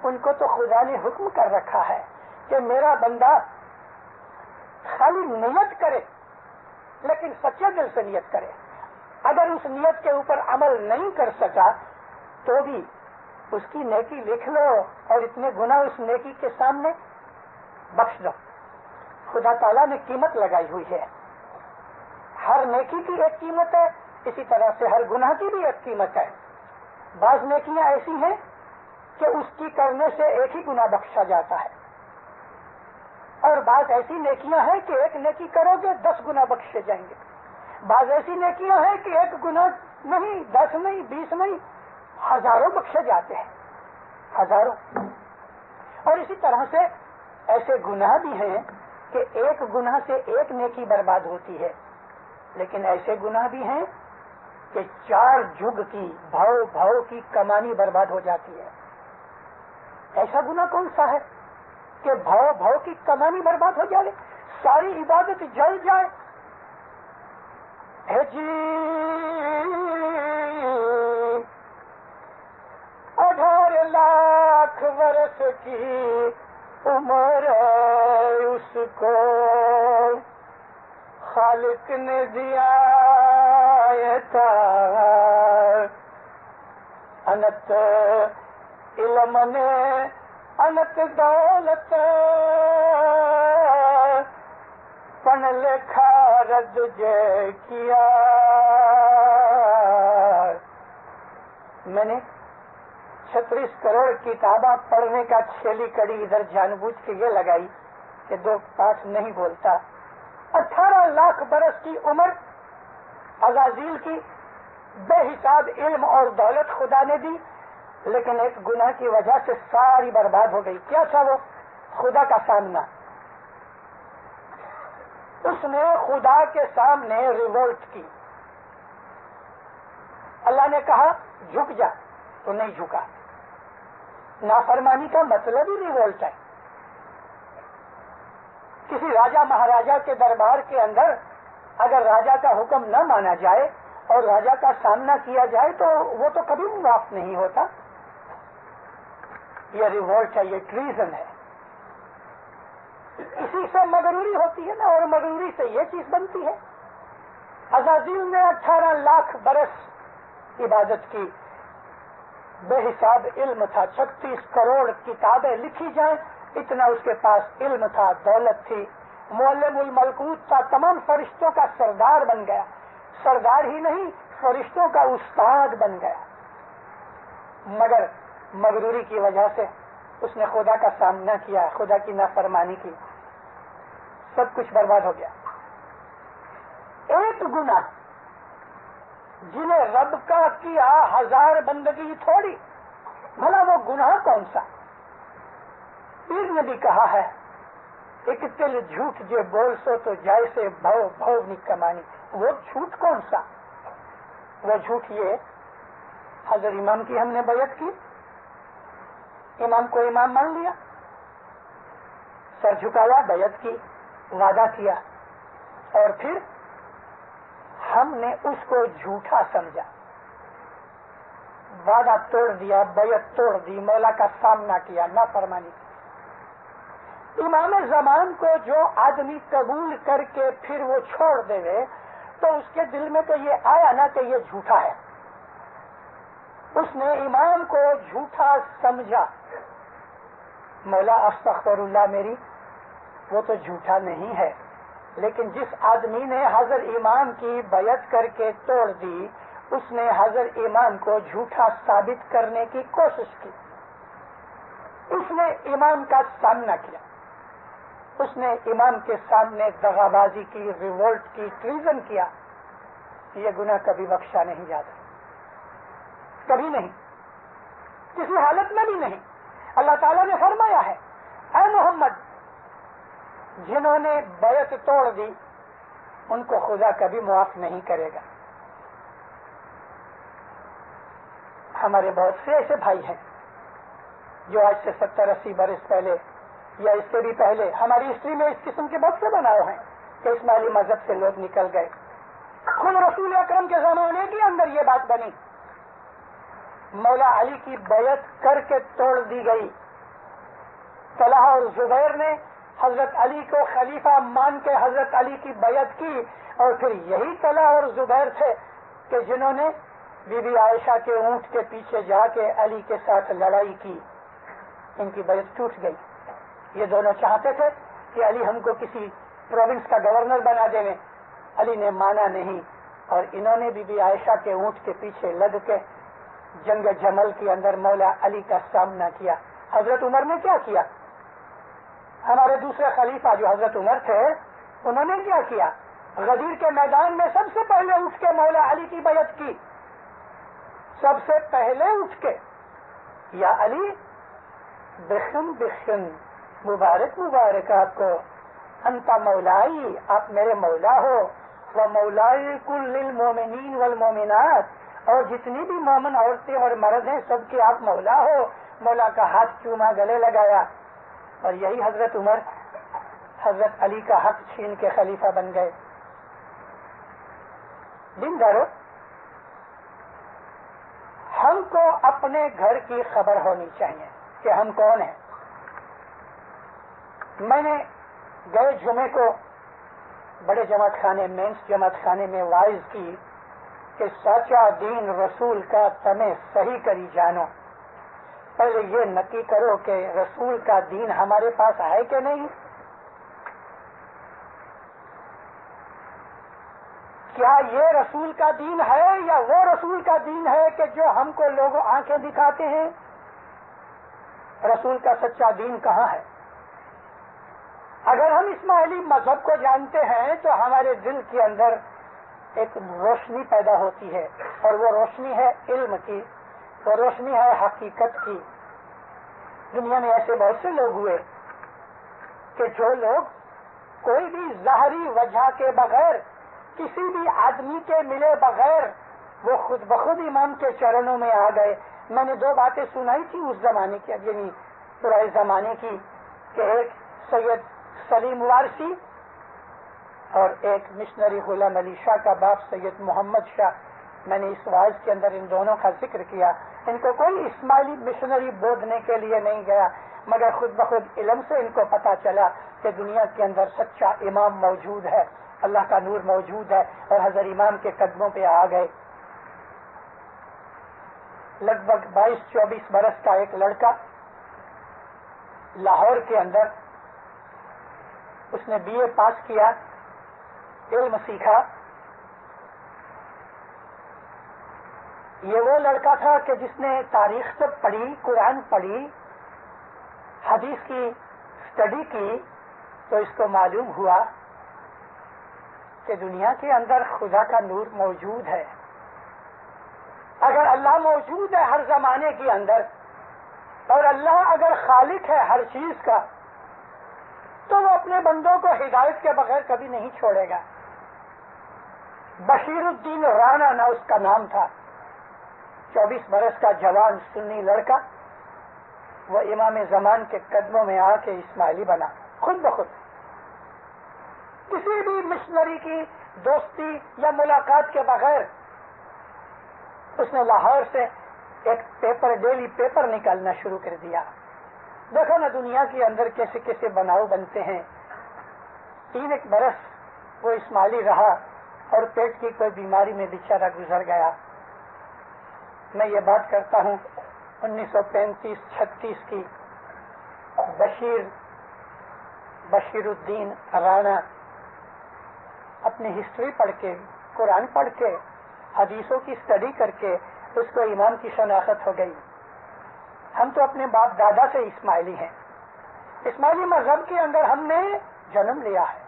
ان کو تو خدا نے حکم کر رکھا ہے کہ میرا بندہ خالی نیت کرے لیکن سچے دل سے نیت کرے. اگر اس نیت کے اوپر عمل نہیں کر سکا تو بھی اس کی نیکی لکھ لو اور اتنے گناہ اس نیکی کے سامنے بخش دو. خدا تعالیٰ نے قیمت لگائی ہوئی ہے. ہر نیکی کی ایک قیمت ہے, اسی طرح سے ہر گناہ کی بھی ایک قیمت ہے. بعض نیکیاں ایسی ہیں کہ اس کی کرنے سے ایک ہی گناہ بخشا جاتا ہے, اور بعض ایسی نیکیاں ہیں کہ ایک نیکی کرو گے 10 گناہ بخشے جائیں گے. بعض ایسی نیکیاں ہیں کہ ایک گناہ نہیں, 10 نہیں, 20 نہیں, ہزاروں بخشے جاتے ہیں, ہزاروں. اور اسی طرح سے ایسے گناہ بھی ہیں کہ ایک گناہ سے ایک نیکی برباد ہوتی ہے, لیکن ایسے گناہ بھی ہیں کہ 4 جگ کی بھاؤ کی کمانی برباد ہو جاتی ہے. ایسا گناہ کون سا ہے کہ بھاؤ کی کمانی برباد ہو جائے, ساری عبادت جل جائے. اے جی 18 لاکھ برس کی عمر اس کو خالق نے دیا تھا, انت علم نے انت دولت پن لکھا رد جے کیا. میں نے 36 کروڑ کتاباں پڑھنے کا چھیلی کڑی ادھر جان بوجھ کے یہ لگائی کہ 2 پاٹ نہیں بولتا. 18 لاکھ برس کی عمر عزازیل کی بے حساب علم اور دولت خدا نے دی, لیکن ایک گناہ کی وجہ سے ساری برباد ہو گئی. کیا تھا وہ؟ خدا کا سامنا. اس نے خدا کے سامنے ریولٹ کی. اللہ نے کہا جھک جا تو نہیں جھکا. نافرمانی کا مطلب ہی ریولٹ ہے. کسی راجا مہاراجا کے دربار کے اندر اگر راجا کا حکم نہ مانا جائے اور راجا کا سامنا کیا جائے تو وہ تو کبھی معاف نہیں ہوتا. یہ ریولٹ ہے, یہ ٹریزن ہے. اسی سے مغروری ہوتی ہے نا, اور مغروری سے یہ چیز بنتی ہے. عزازیل نے 18 لاکھ برس عبادت کی, بے حساب علم تھا, 36 کروڑ کتابیں لکھی جائیں اتنا اس کے پاس علم تھا, دولت تھی, معلم الملکوت تھا, تمام فرشتوں کا سردار بن گیا. سردار ہی نہیں, فرشتوں کا استاد بن گیا. مگر مغروری کی وجہ سے اس نے خدا کا سامنا کیا, خدا کی نافرمانی کی, سب کچھ برباد ہو گیا. ایک گناہ جنہیں رب کا کیا 1000 بندگی تھوڑی, بھلا وہ گناہ کون سا؟ پیر نے بھی کہا ہے ایک تل جھوٹ جو بول سو تو جیسے بھو بھو نکمانی. وہ جھوٹ کون سا؟ وہ جھوٹ یہ, حضرت امام کی ہم نے بیعت کی, امام کو امام مان لیا, سر جھکایا, بیعت کی, وعدہ کیا, اور پھر ہم نے اس کو جھوٹا سمجھا, وعدہ توڑ دیا, بیعت توڑ دی, مولا کا سامنا کیا, نافرمانی کی. امام زمان کو جو آدمی قبول کر کے پھر وہ چھوڑ دے تو اس کے دل میں تو یہ آیا نا کہ یہ جھوٹا ہے. اس نے امام کو جھوٹا سمجھا. مولا استغفر اللہ میری, وہ تو جھوٹا نہیں ہے, لیکن جس آدمی نے حضرت امام کی بیعت کر کے توڑ دی اس نے حضرت امام کو جھوٹا ثابت کرنے کی کوشش کی. اس نے امام کا سامنا کیا, اس نے امام کے سامنے دغا بازی کی, ریولٹ کی, ٹریزن کیا. یہ گناہ کبھی بخشا نہیں جاتا, کبھی نہیں, کسی حالت میں بھی نہیں. اللہ تعالیٰ نے فرمایا ہے اے محمد, جنہوں نے بیعت توڑ دی ان کو خدا کبھی معاف نہیں کرے گا. ہمارے بہت سے ایسے بھائی ہیں جو آج سے 70-80 برس پہلے یا اس سے بھی پہلے ہماری ہسٹری میں اس قسم کے بہت سے بنائے ہیں کہ اسماعیلی مذہب سے لوگ نکل گئے. خود رسول اکرم کے زمانے کے اندر یہ بات بنی, مولا علی کی بیعت کر کے توڑ دی گئی. طلحہ اور زبیر نے حضرت علی کو خلیفہ مان کے حضرت علی کی بیعت کی, اور پھر یہی طلحہ اور زبیر تھے کہ جنہوں نے بی بی عائشہ کے اونٹ کے پیچھے جا کے علی کے ساتھ لڑائی کی. ان کی بیعت ٹوٹ گئی. یہ دونوں چاہتے تھے کہ علی ہم کو کسی پروونس کا گورنر بنا دے, علی نے مانا نہیں, اور انہوں نے بی بی عائشہ کے اونٹ کے پیچھے لگ کے جنگ جمل کے اندر مولا علی کا سامنا کیا. حضرت عمر نے کیا کیا؟ ہمارے دوسرے خلیفہ جو حضرت عمر تھے انہوں نے کیا کیا؟ غدیر کے میدان میں سب سے پہلے اٹھ کے مولا علی کی بیعت کی. سب سے پہلے اٹھ کے, یا علی بخن بخن, مبارک مبارک آپ کو, انتا مولائی, آپ میرے مولا ہو, و مولائی کل المومنین والمومنات, اور جتنی بھی مومن عورتیں اور مرد ہیں سب کے آپ مولا ہو. مولا کا ہاتھ چوما, گلے لگایا, اور یہی حضرت عمر حضرت علی کا حق چھین کے خلیفہ بن گئے. دیندارو, ہم کو اپنے گھر کی خبر ہونی چاہیے کہ ہم کون ہیں. میں نے گئے جمعے کو بڑے جماعت خانے, مینس جماعت خانے میں وائز کی کہ سچا دین رسول کا تمہیں صحیح کری جانو. پہلے یہ نکی کرو کہ رسول کا دین ہمارے پاس ہے کہ نہیں. کیا یہ رسول کا دین ہے یا وہ رسول کا دین ہے کہ جو ہم کو لوگ آنکھیں دکھاتے ہیں؟ رسول کا سچا دین کہاں ہے؟ اگر ہم اسماعیلی مذہب کو جانتے ہیں تو ہمارے دل کے اندر ایک روشنی پیدا ہوتی ہے, اور وہ روشنی ہے علم کی, وہ روشنی ہے حقیقت کی. دنیا میں ایسے بہت سے لوگ ہوئے کہ جو لوگ کوئی بھی ظاہری وجہ کے بغیر، کسی بھی آدمی کے ملے بغیر وہ خود بخود امام کے چرنوں میں آ گئے۔ میں نے 2 باتیں سنائی تھی اس زمانے کی، یعنی پرانے زمانے کی، کہ ایک سید سلیم وارثی اور ایک مشنری غلام علی شاہ کا باپ سید محمد شاہ۔ میں نے اس واعظ کے اندر ان دونوں کا ذکر کیا۔ ان کو کوئی اسماعیلی مشنری بولنے کے لیے نہیں گیا، مگر خود بخود علم سے ان کو پتا چلا کہ دنیا کے اندر سچا امام موجود ہے، اللہ کا نور موجود ہے، اور حضرت امام کے قدموں پہ آ گئے۔ لگ بھگ 22-24 برس کا ایک لڑکا لاہور کے اندر، اس نے BA پاس کیا، علم سیکھا۔ یہ وہ لڑکا تھا کہ جس نے تاریخ سے پڑھی، قرآن پڑھی، حدیث کی اسٹڈی کی، تو اس کو معلوم ہوا کہ دنیا کے اندر خدا کا نور موجود ہے۔ اگر اللہ موجود ہے ہر زمانے کے اندر، اور اللہ اگر خالق ہے ہر چیز کا، تو وہ اپنے بندوں کو ہدایت کے بغیر کبھی نہیں چھوڑے گا۔ بشیر الدین رانا نہ اس کا نام تھا، 24 برس کا جوان سنی لڑکا، وہ امام زمان کے قدموں میں آ کے اسماعیلی بنا، خود بخود، کسی بھی مشنری کی دوستی یا ملاقات کے بغیر۔ اس نے لاہور سے ایک پیپر، ڈیلی پیپر نکالنا شروع کر دیا۔ دیکھو نا دنیا کے اندر کیسے کیسے بناؤ بنتے ہیں۔ 3 برس وہ اسماعیلی رہا اور پیٹ کی کوئی بیماری میں بیچارہ گزر گیا۔ میں یہ بات کرتا ہوں 1935-36 کی۔ بشیر الدین رانا اپنی ہسٹری پڑھ کے، قرآن پڑھ کے، حدیثوں کی اسٹڈی کر کے اس کو امام کی شناخت ہو گئی۔ ہم تو اپنے باپ دادا سے اسماعیلی ہیں، اسماعیلی مذہب کے اندر ہم نے جنم لیا ہے،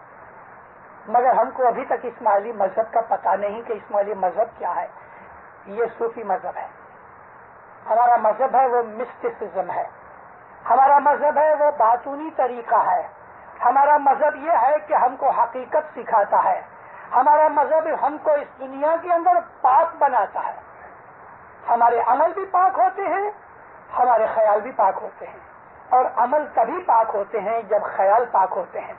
مگر ہم کو ابھی تک اسماعیلی مذہب کا پتہ نہیں کہ اسماعیلی مذہب کیا ہے۔ یہ صوفی مذہب ہے، ہمارا مذہب ہے وہ مسٹسزم ہے، ہمارا مذہب ہے وہ باطنی طریقہ ہے، ہمارا مذہب یہ ہے کہ ہم کو حقیقت سکھاتا ہے، ہمارا مذہب ہم کو اس دنیا کے اندر پاک بناتا ہے۔ ہمارے عمل بھی پاک ہوتے ہیں، ہمارے خیال بھی پاک ہوتے ہیں، اور عمل تبھی پاک ہوتے ہیں جب خیال پاک ہوتے ہیں۔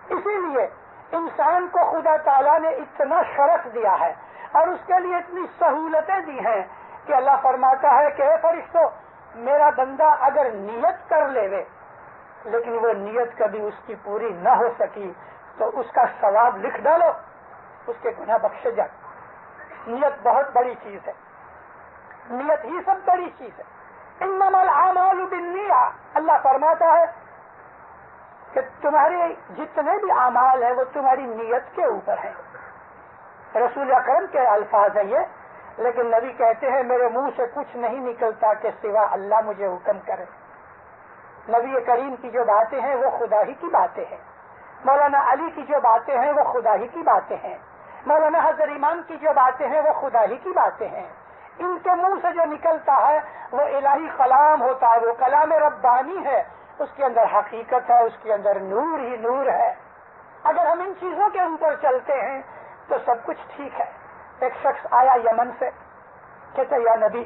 اسی لیے انسان کو خدا تعالیٰ نے اتنا شرف دیا ہے اور اس کے لیے اتنی سہولتیں دی ہیں کہ اللہ فرماتا ہے کہ اے فرشتو، میرا بندہ اگر نیت کر لے لیکن وہ نیت کبھی اس کی پوری نہ ہو سکی تو اس کا ثواب لکھ ڈالو، اس کے گناہ بخشے جائے۔ نیت بہت بڑی چیز ہے، نیت ہی سب بڑی چیز ہے۔ انما الاعمال بالنیہ، اللہ فرماتا ہے کہ تمہارے جتنے بھی اعمال ہیں وہ تمہاری نیت کے اوپر ہیں۔ رسول اکرم کے الفاظ ہیں یہ، لیکن نبی کہتے ہیں میرے منہ سے کچھ نہیں نکلتا کہ سوا اللہ مجھے حکم کرے۔ نبی کریم کی جو باتیں ہیں وہ خدا ہی کی باتیں ہیں، مولانا علی کی جو باتیں ہیں وہ خدا ہی کی باتیں ہیں، مولانا حضرت امام کی جو باتیں ہیں وہ خدا ہی کی باتیں ہیں۔ ان کے منہ سے جو نکلتا ہے وہ الہی کلام ہوتا ہے، وہ کلام ربانی ہے، اس کے اندر حقیقت ہے، اس کے اندر نور ہی نور ہے۔ اگر ہم ان چیزوں کے اوپر چلتے ہیں تو سب کچھ ٹھیک ہے۔ ایک شخص آیا یمن سے، کہتے یا نبی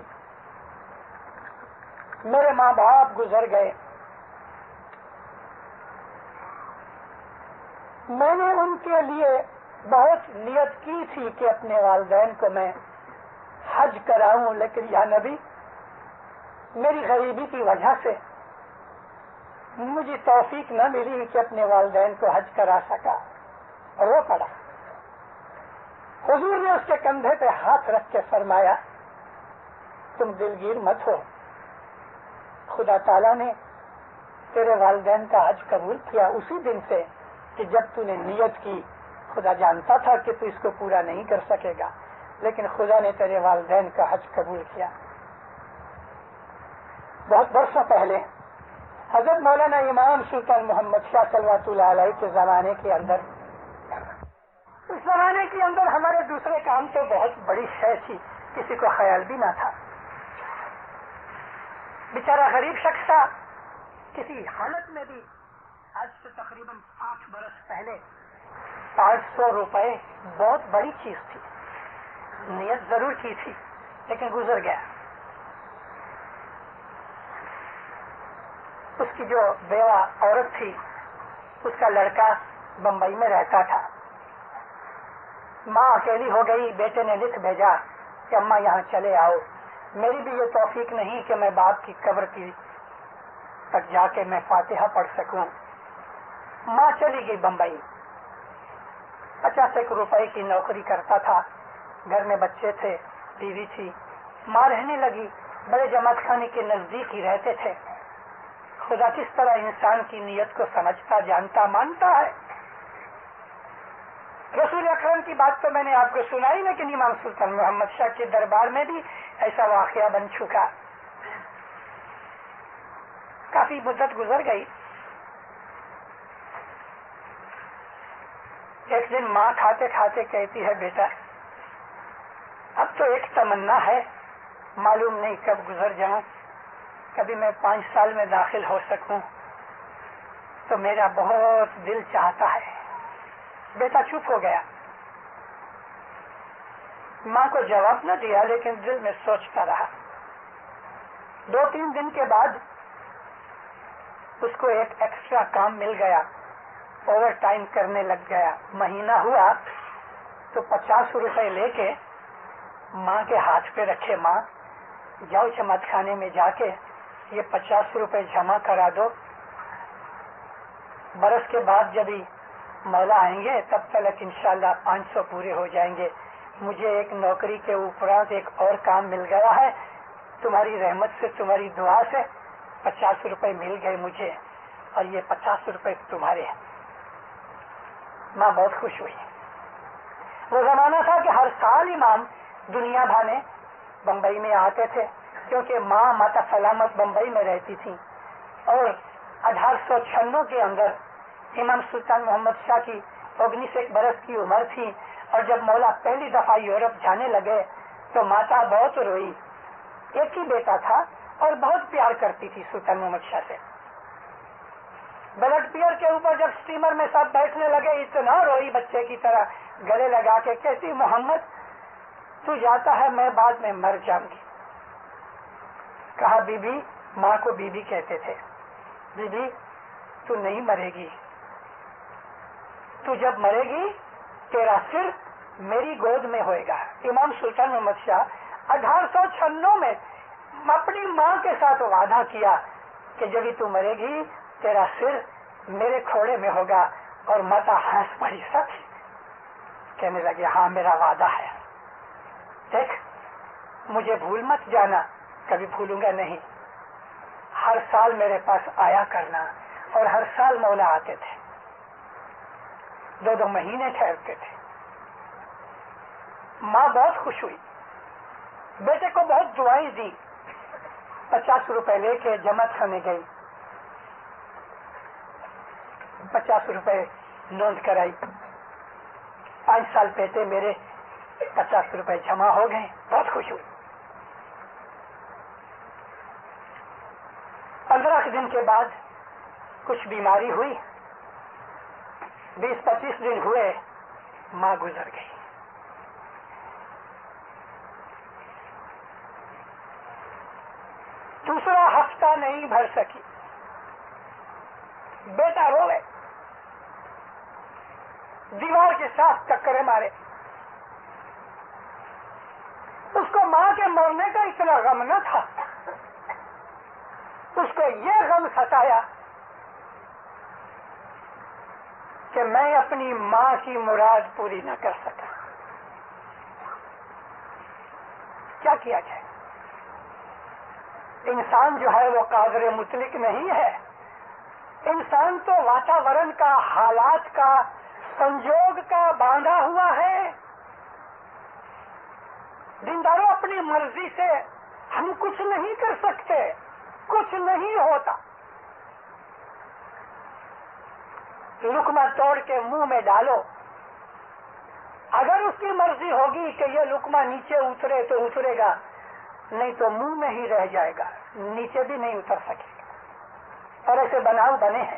میرے ماں باپ گزر گئے، میں نے ان کے لیے بہت نیت کی تھی کہ اپنے والدین کو میں حج کراؤں، لیکن یا نبی میری غریبی کی وجہ سے مجھے توفیق نہ ملی کہ اپنے والدین کو حج کرا سکا، رو پڑا۔ حضور نے اس کے کندھے پہ ہاتھ رکھ کے فرمایا تم دلگیر مت ہو، خدا تعالیٰ نے تیرے والدین کا حج قبول کیا اسی دن سے کہ جب تو نے نیت کی۔ خدا جانتا تھا کہ تو اس کو پورا نہیں کر سکے گا، لیکن خدا نے تیرے والدین کا حج قبول کیا۔ بہت برسوں پہلے حضرت مولانا امام سلطان محمد شاہ صلوات اللہ علیہ کے زمانے کے اندر، اس زمانے کے اندر ہمارے دوسرے کام تو بہت بڑی شے تھی، کسی کو خیال بھی نہ تھا۔ بیچارہ غریب شخص تھا، کسی حالت میں بھی آج سے تقریباً 60 برس پہلے 500 روپے بہت بڑی چیز تھی. نیت ضرور کی تھی لیکن گزر گیا. اس کی جو بیوہ عورت تھی اس کا لڑکا بمبئی میں رہتا تھا. ماں اکیلی ہو گئی. بیٹے نے لکھ بھیجا کہ اماں یہاں چلے آؤ. میری بھی یہ توفیق نہیں کہ میں باپ کی قبر کی تک جا کے میں فاتحہ پڑھ سکوں. ماں چلی گئی بمبئی. 50 روپے کی نوکری کرتا تھا. گھر میں بچے تھے, بیوی تھی. ماں رہنے لگی. بڑے جماعت خانے کے نزدیک ہی رہتے تھے. خدا کس طرح انسان کی نیت کو سمجھتا, جانتا, مانتا ہے. رسول اکرم کی بات تو میں نے آپ کو سنائی, لیکن امام سلطان محمد شاہ کے دربار میں بھی ایسا واقعہ بن چکا. کافی مدت گزر گئی. ایک دن ماں کھاتے کھاتے کہتی ہے, بیٹا اب تو ایک تمنا ہے, معلوم نہیں کب گزر جاؤں. کبھی میں 5 سال میں داخل ہو سکوں تو میرا بہت دل چاہتا ہے. بیٹا چپ ہو گیا. ماں کو جواب نہ دیا لیکن دل میں سوچتا رہا. 2-3 دن کے بعد اس کو ایک ایکسٹرا کام مل گیا. اوور ٹائم کرنے لگ گیا. مہینہ ہوا تو 50 روپے لے کے ماں کے ہاتھ پہ رکھے. ماں جاؤ جماعت خانے میں جا کے یہ 50 روپے جمع کرا دو. برس کے بعد جب ہی مولا آئیں گے تب تک انشاءاللہ 500 پورے ہو جائیں گے. مجھے ایک نوکری کے اوپرانت ایک اور کام مل گیا ہے. تمہاری رحمت سے, تمہاری دعا سے 50 روپے مل گئے مجھے, اور یہ 50 روپے تمہارے ہیں. ماں بہت خوش ہوئی. وہ زمانہ تھا کہ ہر سال امام دنیا بھانے بمبئی میں آتے تھے, کیونکہ ماں ماتا سلامت بمبئی میں رہتی تھی. اور 1896 کے اندر امام سلطان محمد شاہ کی 19 برس کی عمر تھی. اور جب مولا پہلی دفعہ یورپ جانے لگے تو ماتا بہت روئی. ایک ہی بیٹا تھا اور بہت پیار کرتی تھی سلطان محمد شاہ سے. بلڈ پیئر کے اوپر جب اسٹیمر میں سب بیٹھنے لگے اتنا روئی بچے کی طرح, گلے لگا کے کہتی, محمد تو جاتا ہے میں بعد میں مر جاؤں گی. کہا بی بی, ماں کو بی بی کہتے تھے, بی بی تو نہیں مرے گی. تو جب مرے گی تیرا سر میری گود میں ہوئے گا. امام سلطان محمد شاہ 1896 میں اپنی ماں کے ساتھ وعدہ کیا کہ جب تو مرے گی تیرا سر میرے کھوڑے میں ہوگا. اور ماتا ہنس پڑی. سچ کہنے لگے, ہاں میرا وعدہ ہے. دیکھ مجھے بھول مت جانا, کبھی بھولوں گا نہیں. ہر سال میرے پاس آیا کرنا. اور ہر سال مولا آتے تھے, 2 مہینے ٹھہرتے تھے. ماں بہت خوش ہوئی. بیٹے کو بہت دعائیں دی. 50 روپے لے کے جماعت خانے گئی. 50 روپے نوند کرائی. 5 سال پہتے میرے 50 روپے جمع ہو گئے. بہت خوش ہوئی. 15 دن کے بعد کچھ بیماری ہوئی. 20-25 دن ہوئے, ماں گزر گئی. دوسرا ہفتہ نہیں بھر سکی. بیٹا روئے, دیوار کے ساتھ چکرے مارے. اس کو ماں کے مرنے کا اتنا غم نہ تھا. اس کو یہ غم ستایا کہ میں اپنی ماں کی مراد پوری نہ کر سکا. کیا کیا جائے؟ انسان جو ہے وہ قادر مطلق نہیں ہے. انسان تو واتاورن کا, حالات کا, سنجوگ کا باندھا ہوا ہے. دینداروں اپنی مرضی سے ہم کچھ نہیں کر سکتے, کچھ نہیں ہوتا. لقمہ توڑ کے منہ میں ڈالو, اگر اس کی مرضی ہوگی کہ یہ لقمہ نیچے اترے تو اترے گا, نہیں تو منہ میں ہی رہ جائے گا, نیچے بھی نہیں اتر سکے گا. اور ایسے بناؤ بنے ہیں.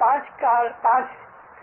5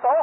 100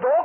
2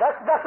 10-10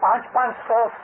500-500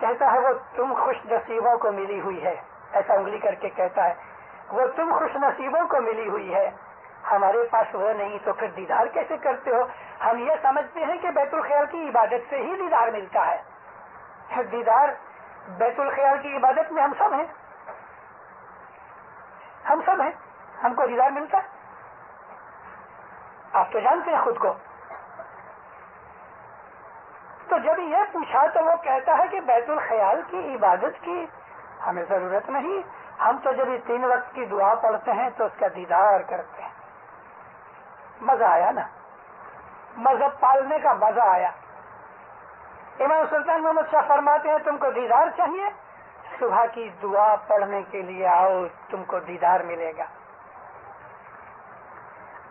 کہتا ہے وہ تم خوش نصیبوں کو ملی ہوئی ہے، ایسا انگلی کر کے کہتا ہے وہ تم خوش نصیبوں کو ملی ہوئی ہے، ہمارے پاس وہ نہیں تو پھر دیدار کیسے کرتے ہو؟ ہم یہ سمجھتے ہیں کہ بیت الخیال کی عبادت سے ہی دیدار ملتا ہے۔ دیدار بیت الخیال کی عبادت میں ہم سب ہیں، ہم سب ہیں، ہم کو دیدار ملتا ہے؟ آپ تو جانتے ہیں خود کو۔ تو جب یہ پوچھا تو وہ کہتا ہے کہ بیت الخیال کی عبادت کی ہمیں ضرورت نہیں، ہم تو جب یہ 3 وقت کی دعا پڑھتے ہیں تو اس کا دیدار کرتے ہیں۔ مزہ آیا نا، مذہب پالنے کا مزہ آیا۔ امام سلطان محمد شاہ فرماتے ہیں تم کو دیدار چاہیے، صبح کی دعا پڑھنے کے لیے آؤ، تم کو دیدار ملے گا۔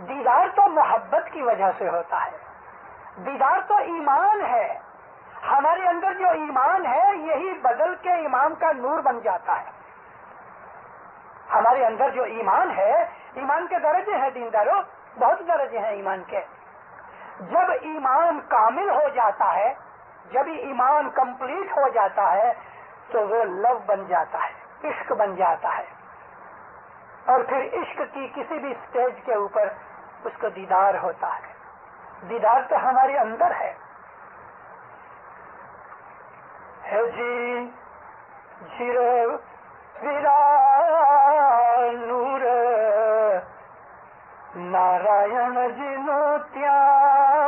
دیدار تو محبت کی وجہ سے ہوتا ہے، دیدار تو ایمان ہے، ہمارے اندر جو ایمان ہے یہی بدل کے امام کا نور بن جاتا ہے۔ ہمارے اندر جو ایمان ہے، ایمان کے درجے ہیں دینداروں، بہت درجے ہیں ایمان کے۔ جب ایمان کامل ہو جاتا ہے، جب ایمان کمپلیٹ ہو جاتا ہے تو وہ لو بن جاتا ہے، عشق بن جاتا ہے، اور پھر عشق کی کسی بھی سٹیج کے اوپر اس کو دیدار ہوتا ہے۔ دیدار تو ہمارے اندر ہے جی جیرے ویرا نور نارائن جنو تیا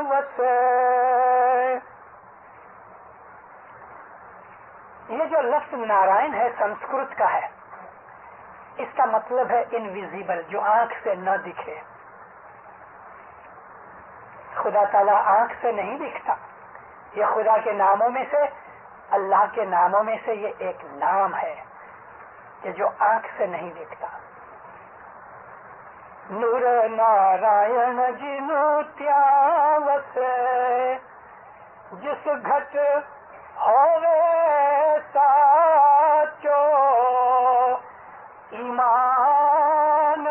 وسے۔ یہ جو لفظ نارائن ہے سنسکرت کا ہے، اس کا مطلب ہے انویزیبل، جو آنکھ سے نہ دکھے۔ خدا تعالیٰ آنکھ سے نہیں دکھتا، یہ خدا کے ناموں میں سے، اللہ کے ناموں میں سے یہ ایک نام ہے کہ جو آنکھ سے نہیں دکھتا۔ نور نارائن جنو تیا وسے، جس گھٹ ہووے ساچو ایمان،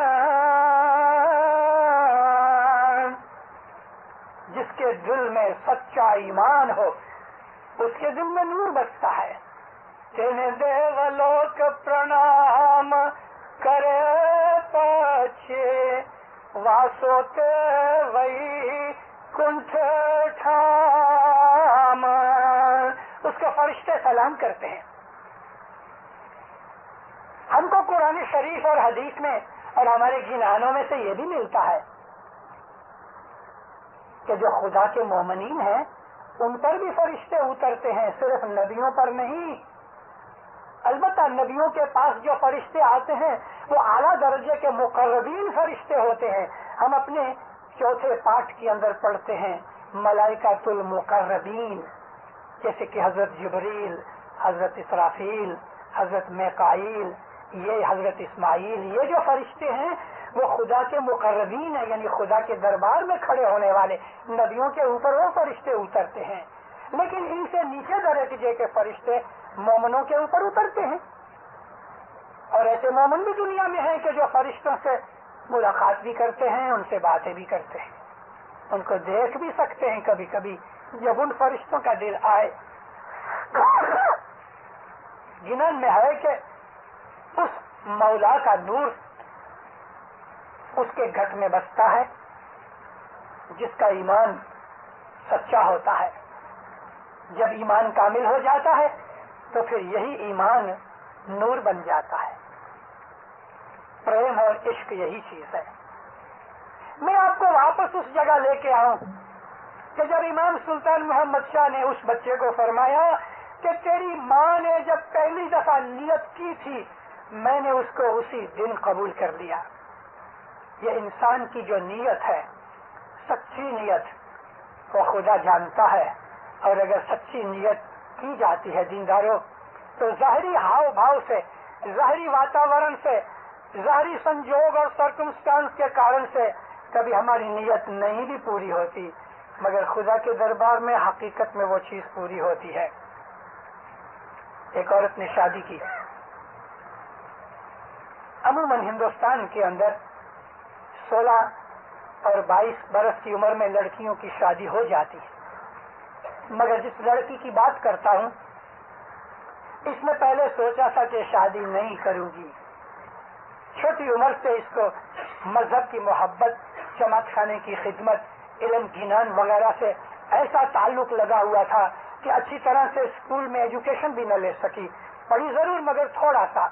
جس کے دل میں سچا ایمان ہو اس کے دل میں نور بستا ہے۔ تینے دیولوک پرنام کرے پچھے، واسوتے وئی کنٹھ ٹھام، اس کو فرشتے سلام کرتے ہیں۔ ہم کو قرآن شریف اور حدیث میں اور ہمارے گنانوں میں سے یہ بھی ملتا ہے کہ جو خدا کے مومنین ہیں ان پر بھی فرشتے اترتے ہیں، صرف نبیوں پر نہیں۔ البتہ نبیوں کے پاس جو فرشتے آتے ہیں وہ اعلیٰ درجے کے مقربین فرشتے ہوتے ہیں۔ ہم اپنے 4 پاٹ کے اندر پڑھتے ہیں ملائکۃ المقربین، جیسے کہ حضرت جبریل، حضرت اسرافیل، حضرت میکائیل، یہ حضرت اسماعیل، یہ جو فرشتے ہیں وہ خدا کے مقربین ہیں، یعنی خدا کے دربار میں کھڑے ہونے والے۔ نبیوں کے اوپر وہ فرشتے اترتے ہیں، لیکن ان سے نیچے درجے کے فرشتے مومنوں کے اوپر اترتے ہیں۔ اور ایسے مومن بھی دنیا میں ہیں کہ جو فرشتوں سے ملاقات بھی کرتے ہیں، ان سے باتیں بھی کرتے ہیں، ان کو دیکھ بھی سکتے ہیں کبھی کبھی جب ان فرشتوں کا دل آئے۔ جنان میں ہے کہ اس مولا کا نور اس کے گھٹ میں بستا ہے جس کا ایمان سچا ہوتا ہے۔ جب ایمان کامل ہو جاتا ہے تو پھر یہی ایمان نور بن جاتا ہے۔ پریم اور عشق یہی چیز ہے۔ میں آپ کو واپس اس جگہ لے کے آؤں کہ جب امام سلطان محمد شاہ نے اس بچے کو فرمایا کہ تیری ماں نے جب پہلی دفعہ نیت کی تھی میں نے اس کو اسی دن قبول کر لیا۔ یہ انسان کی جو نیت ہے، سچی نیت، وہ خدا جانتا ہے، اور اگر سچی نیت کی جاتی ہے دینداروں تو ظاہری ہاؤ بھاؤ سے، ظاہری واتاورن سے، ظاہری سنجوگ اور سرکمسٹانس کے کارن سے کبھی ہماری نیت نہیں بھی پوری ہوتی، مگر خدا کے دربار میں حقیقت میں وہ چیز پوری ہوتی ہے۔ ایک عورت نے شادی کی۔ عموماً ہندوستان کے اندر 16 اور 22 برس کی عمر میں لڑکیوں کی شادی ہو جاتی ہے، مگر جس لڑکی کی بات کرتا ہوں اس نے پہلے سوچا تھا کہ شادی نہیں کروں گی، چھوٹی عمر سے اس کو مذہب کی محبت، جماعت خانے کی خدمت، علم گنان وغیرہ سے ایسا تعلق لگا ہوا تھا کہ اچھی طرح سے اسکول میں ایجوکیشن بھی نہ لے سکی، پڑھی ضرور مگر تھوڑا سا۔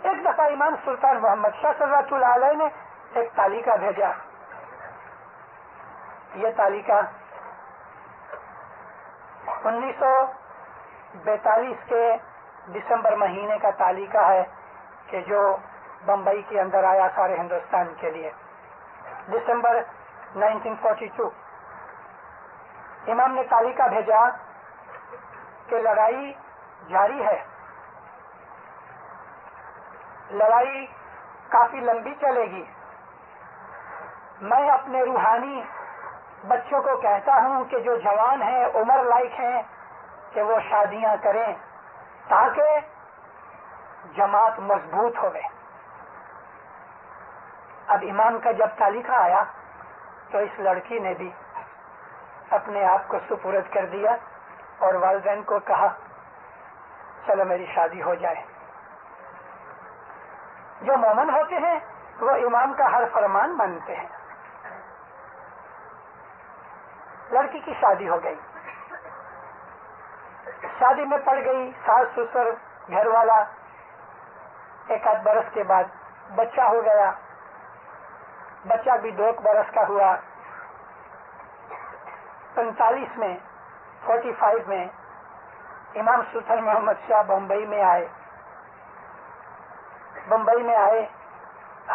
ایک دفعہ امام سلطان محمد شاہ صلی اللہ علیہ نے ایک تالیکہ بھیجا۔ یہ تالیکہ 1942 کے دسمبر مہینے کا تالیکہ ہے کہ جو بمبئی کے اندر آیا سارے ہندوستان کے لیے، دسمبر 1942۔ امام نے تالیکہ بھیجا کہ لڑائی جاری ہے، لڑائی کافی لمبی چلے گی، میں اپنے روحانی بچوں کو کہتا ہوں کہ جو جوان ہیں، عمر لائق ہیں، کہ وہ شادیاں کریں تاکہ جماعت مضبوط ہوئے۔ اب امام کا جب تالیکہ آیا تو اس لڑکی نے بھی اپنے آپ کو سپرد کر دیا اور والدین کو کہا چلو میری شادی ہو جائے۔ جو مومن ہوتے ہیں وہ امام کا ہر فرمان مانتے ہیں۔ لڑکی کی شادی ہو گئی، شادی میں پڑ گئی، ساس سسر گھر والا۔ ایک آدھ برس کے بعد بچہ ہو گیا، بچہ بھی 2 برس کا ہوا۔ 45 میں 45 میں امام سلطان محمد شاہ بمبئی میں آئے۔ بمبئی میں آئے،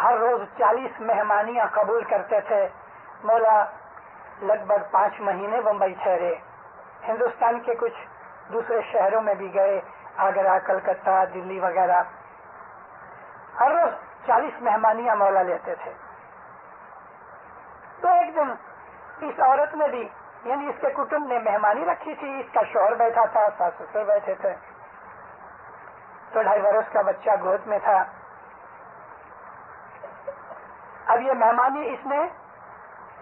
ہر روز 40 مہمانیاں قبول کرتے تھے۔ مولا لگ بھگ 5 مہینے بمبئی ٹھہرے، ہندوستان کے کچھ دوسرے شہروں میں بھی گئے، آگرہ، کلکتہ، دلی وغیرہ۔ ہر روز 40 مہمانیاں مولا لیتے تھے۔ تو ایک دن اس عورت نے بھی، یعنی اس کے کٹمب نے مہمانی رکھی تھی، اس کا شوہر بیٹھا تھا، ساس سسر بیٹھے تھے، تو 2.5 برس کا بچہ گود میں تھا۔ اب یہ مہمانی اس نے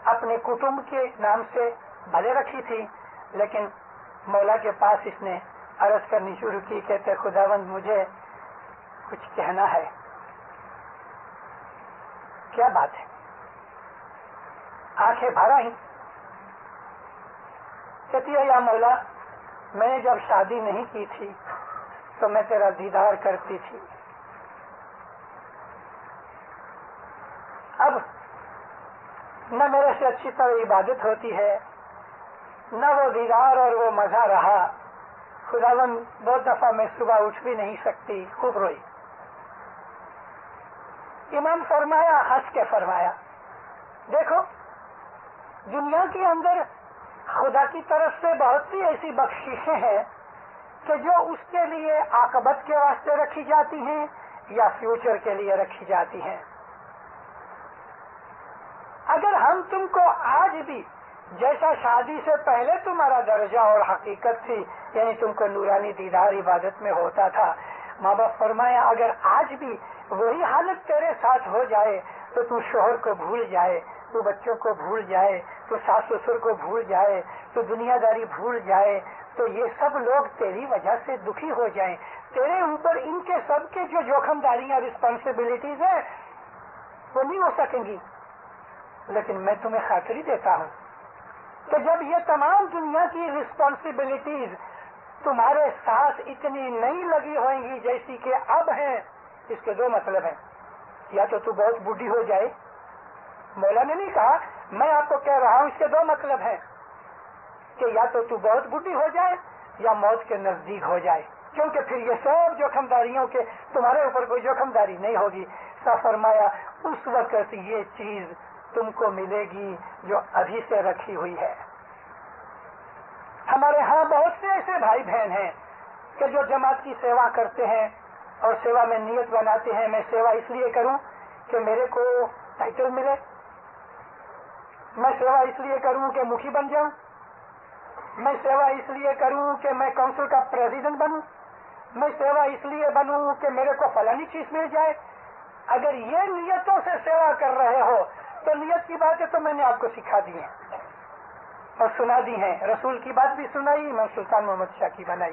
اپنے کٹمب کے نام سے بھلے رکھی تھی، لیکن مولا کے پاس اس نے عرض کرنی شروع کی، کہتے خداوند مجھے کچھ کہنا ہے۔ کیا بات ہے؟ آنکھیں بھر آئیں، کہتی ہے یا مولا میں نے جب شادی نہیں کی تھی تو میں تیرا دیدار کرتی تھی، اب نہ میرے سے اچھی طرح عبادت ہوتی ہے، نہ وہ دیدار اور وہ مزہ رہا، خداوند بہت دفعہ میں صبح اٹھ بھی نہیں سکتی، خوب روئی۔ امام فرمایا، ہنس کے فرمایا، دیکھو دنیا کے اندر خدا کی طرف سے بہت سی ایسی بخششیں ہیں کہ جو اس کے لیے عاقبت کے واسطے رکھی جاتی ہیں یا فیوچر کے لیے رکھی جاتی ہیں۔ اگر ہم تم کو آج بھی جیسا شادی سے پہلے تمہارا درجہ اور حقیقت تھی، یعنی تم کو نورانی دیدار عبادت میں ہوتا تھا، ماں باپ فرمایا اگر آج بھی وہی حالت تیرے ساتھ ہو جائے تو تو شوہر کو بھول جائے، تو بچوں کو بھول جائے، تو ساس سسر کو بھول جائے، تو دنیا داری بھول جائے، تو یہ سب لوگ تیری وجہ سے دکھی ہو جائیں، تیرے اوپر ان کے سب کے جو جوخم داریاں رسپانسبلٹیز ہیں وہ نہیں ہو سکیں گی۔ لیکن میں تمہیں خاطری دیتا ہوں کہ جب یہ تمام دنیا کی رسپانسبلٹیز تمہارے ساتھ اتنی نہیں لگی ہوئیں گی جیسی کہ اب ہیں، اس کے 2 مطلب ہیں، یا تو بہت بوڑھی ہو جائے، مولا نے نہیں کہا، میں آپ کو کہہ رہا ہوں، اس کے 2 مطلب ہیں کہ یا تو بہت بوڑھی ہو جائے یا موت کے نزدیک ہو جائے، کیونکہ پھر یہ سب جوخم داریوں کے تمہارے اوپر کوئی جوخم داری نہیں ہوگی۔ فرمایا اس وقت یہ چیز تم کو ملے گی جو ابھی سے رکھی ہوئی ہے۔ ہمارے ہاں بہت سے ایسے بھائی بہن ہیں کہ جو جماعت کی سیوا کرتے ہیں اور سیوا میں نیت بناتے ہیں، میں سیوا اس لیے کروں کہ میرے کو ٹائٹل ملے، میں سیوا اس لیے کروں کہ مکھی بن جاؤں، میں سیوا اس لیے کروں کہ میں کونسل کا پریزیڈنٹ بنوں، میں سیوا اس لیے بنوں کہ میرے کو فلانی چیز مل جائے۔ اگر یہ نیتوں سے سیوا کر رہے ہو تو نیت کی باتیں تو میں نے آپ کو سکھا دی ہیں اور سنا دی ہیں، رسول کی بات بھی سنائی، میں سلطان محمد شاہ کی بنائی،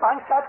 5-7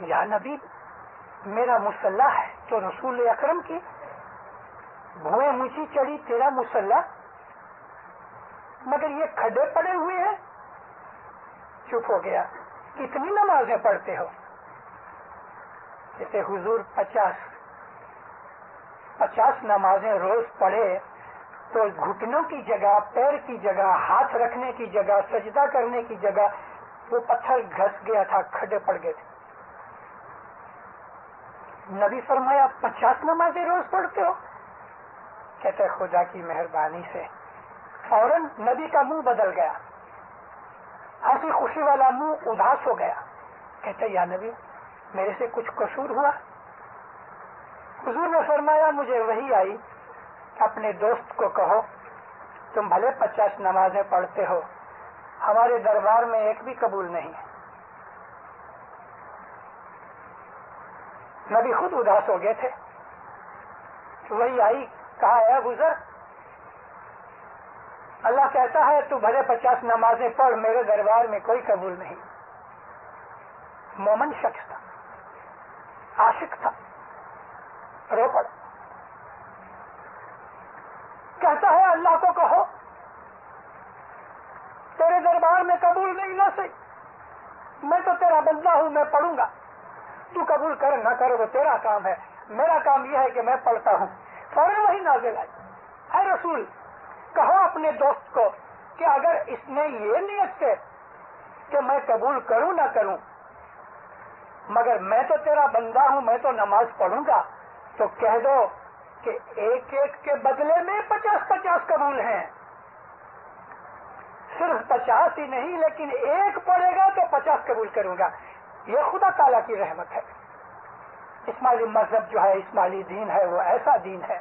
یا نبی میرا مسلح ہے تو رسول اکرم کی بھویں اونچی چڑھی تیرا مسلح، مگر یہ کھڈے پڑے ہوئے ہیں. چپ ہو گیا. کتنی نمازیں پڑھتے ہو؟ جیسے حضور 50 نمازیں روز پڑھے تو گھٹنوں کی جگہ، پیر کی جگہ، ہاتھ رکھنے کی جگہ، سجدہ کرنے کی جگہ وہ پتھر گھس گیا تھا، کھڈے پڑ گئے تھے. نبی فرمایا 50 نمازیں روز پڑھتے ہو؟ کہتے خدا کی مہربانی سے. فوراً نبی کا منہ بدل گیا، ہنسی خوشی والا منہ اداس ہو گیا. کہتے یا نبی میرے سے کچھ قصور ہوا؟ حضور نے فرمایا مجھے وحی آئی اپنے دوست کو کہو تم بھلے 50 نمازیں پڑھتے ہو، ہمارے دربار میں ایک بھی قبول نہیں. نبی خود اداس ہو گئے تھے. وہی آئی، کہا اے گزر، اللہ کہتا ہے تو بھلے 50 نمازیں پڑھ، میرے دربار میں کوئی قبول نہیں. مومن شخص تھا، عاشق تھا، رو پڑ. کہتا ہے اللہ کو کہو تیرے دربار میں قبول نہیں نہ صحیح، میں تو تیرا بندہ ہوں، میں پڑھوں گا، تو قبول کر نہ کر وہ تیرا کام ہے، میرا کام یہ ہے کہ میں پڑھتا ہوں. فوراً وہی نازل آئی، اے رسول کہو اپنے دوست کو کہ اگر اس نے یہ نیت سے کہ میں قبول کروں نہ کروں، مگر میں تو تیرا بندہ ہوں، میں تو نماز پڑھوں گا، تو کہہ دو کہ ایک ایک کے بدلے میں 50 قبول ہیں. صرف 50 ہی نہیں لیکن ایک پڑھے گا تو 50 قبول کروں گا. یہ خدا تعالیٰ کی رحمت ہے. اسماعیلی مذہب جو ہے، اسماعیلی دین ہے، وہ ایسا دین ہے.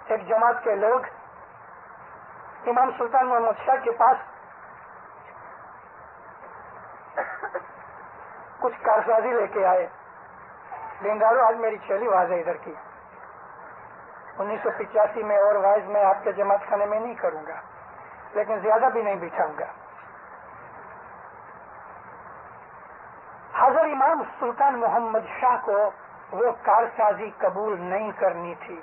ایک جماعت کے لوگ امام سلطان محمد شاہ کے پاس کچھ کارسازی لے کے آئے. لینگارو آج میری چھیلی واز ہے ادھر کی. 1985 میں اور وائز میں آپ کے جماعت خانے میں نہیں کروں گا، لیکن زیادہ بھی نہیں بٹھاؤں گا. حضرت امام سلطان محمد شاہ کو وہ کارسازی قبول نہیں کرنی تھی،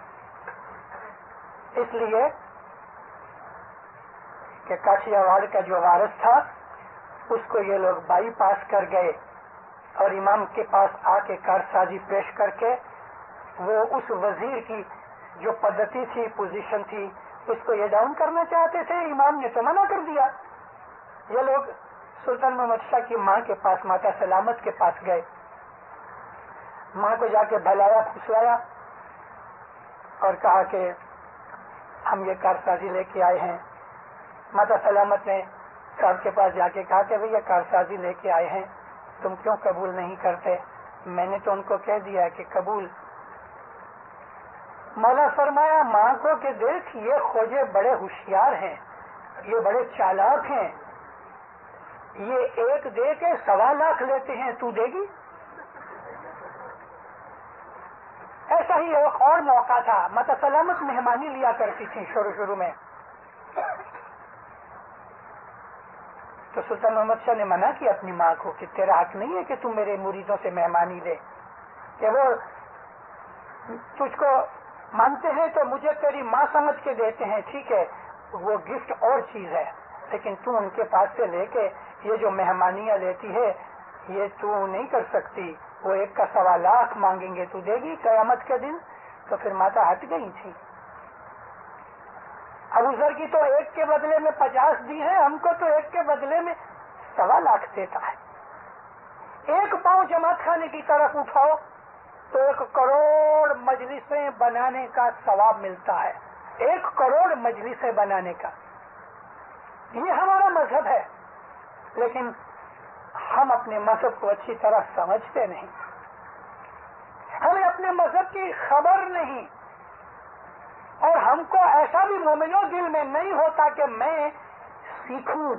اس لیے کہ کاشیا واڑ کا جو وارث تھا اس کو یہ لوگ بائی پاس کر گئے اور امام کے پاس آ کے کارسازی پیش کر کے وہ اس وزیر کی جو پدھتی تھی، پوزیشن تھی، اس کو یہ ڈاؤن کرنا چاہتے تھے. امام نے تو منع کر دیا. یہ لوگ سلطان محمد شاہ کی ماں کے پاس، ماتا سلامت کے پاس گئے. ماں کو جا کے بہلایا پھسلایا اور کہا کہ ہم یہ کارسازی لے کے آئے ہیں. ماتا سلامت نے صاحب کے پاس جا کے کہا کہ بھئی یہ کارسازی لے کے آئے ہیں، تم کیوں قبول نہیں کرتے؟ میں نے تو ان کو کہہ دیا ہے کہ قبول. مولا فرمایا ماں کو کہ دیکھ یہ خوجے بڑے ہوشیار ہیں، یہ بڑے چالاک ہیں، یہ ایک دے کے 1.25 لاکھ لیتے ہیں، تو دے گی؟ ایسا ہی ایک اور موقع تھا، ماتا سلامت مہمانی لیا کرتی تھی شروع میں، تو سلطان محمد شاہ نے منع کیا اپنی ماں کو کہ تیرا حق نہیں ہے کہ تم میرے مریدوں سے مہمانی لے، کہ وہ تجھ کو مانتے ہیں تو مجھے تیری ماں سمجھ کے دیتے ہیں، ٹھیک ہے وہ گفٹ اور چیز ہے، لیکن تو ان کے پاس سے لے کے یہ جو مہمانیاں لیتی ہے یہ تو نہیں کر سکتی. وہ ایک کا 1.25 لاکھ مانگیں گے، تو دے گی قیامت کے دن؟ تو پھر ماتا ہٹ گئی تھی. ابو ذر کی تو ایک کے بدلے میں 50 دی ہے، ہم کو تو ایک کے بدلے میں 1.25 لاکھ دیتا ہے. ایک پاؤں جماعت خانے کی طرف اٹھاؤ تو 1 کروڑ مجلسیں بنانے کا ثواب ملتا ہے. 1 کروڑ مجلسیں بنانے کا. یہ ہمارا مذہب ہے، لیکن ہم اپنے مذہب کو اچھی طرح سمجھتے نہیں، ہمیں اپنے مذہب کی خبر نہیں، اور ہم کو ایسا بھی مومنوں دل میں نہیں ہوتا کہ میں سیکھوں.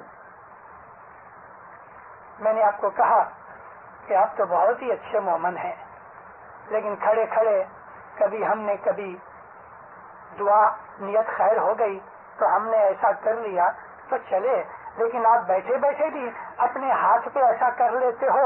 میں نے آپ کو کہا کہ آپ تو بہت ہی اچھے مومن ہیں، لیکن کھڑے کھڑے کبھی دعا نیت خیر ہو گئی تو ہم نے ایسا کر لیا تو چلے، لیکن آپ بیٹھے بیٹھے بھی اپنے ہاتھ پہ ایسا کر لیتے ہو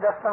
10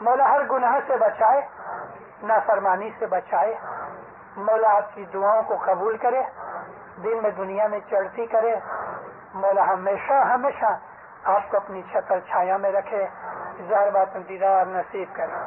مولا ہر گناہ سے بچائے، نافرمانی سے بچائے، مولا آپ کی دعاؤں کو قبول کرے، دین میں دنیا میں چڑھتی کرے، مولا ہمیشہ ہمیشہ آپ کو اپنی چھتر چھایا میں رکھے، ظاہر باطن دیدار نصیب کرے۔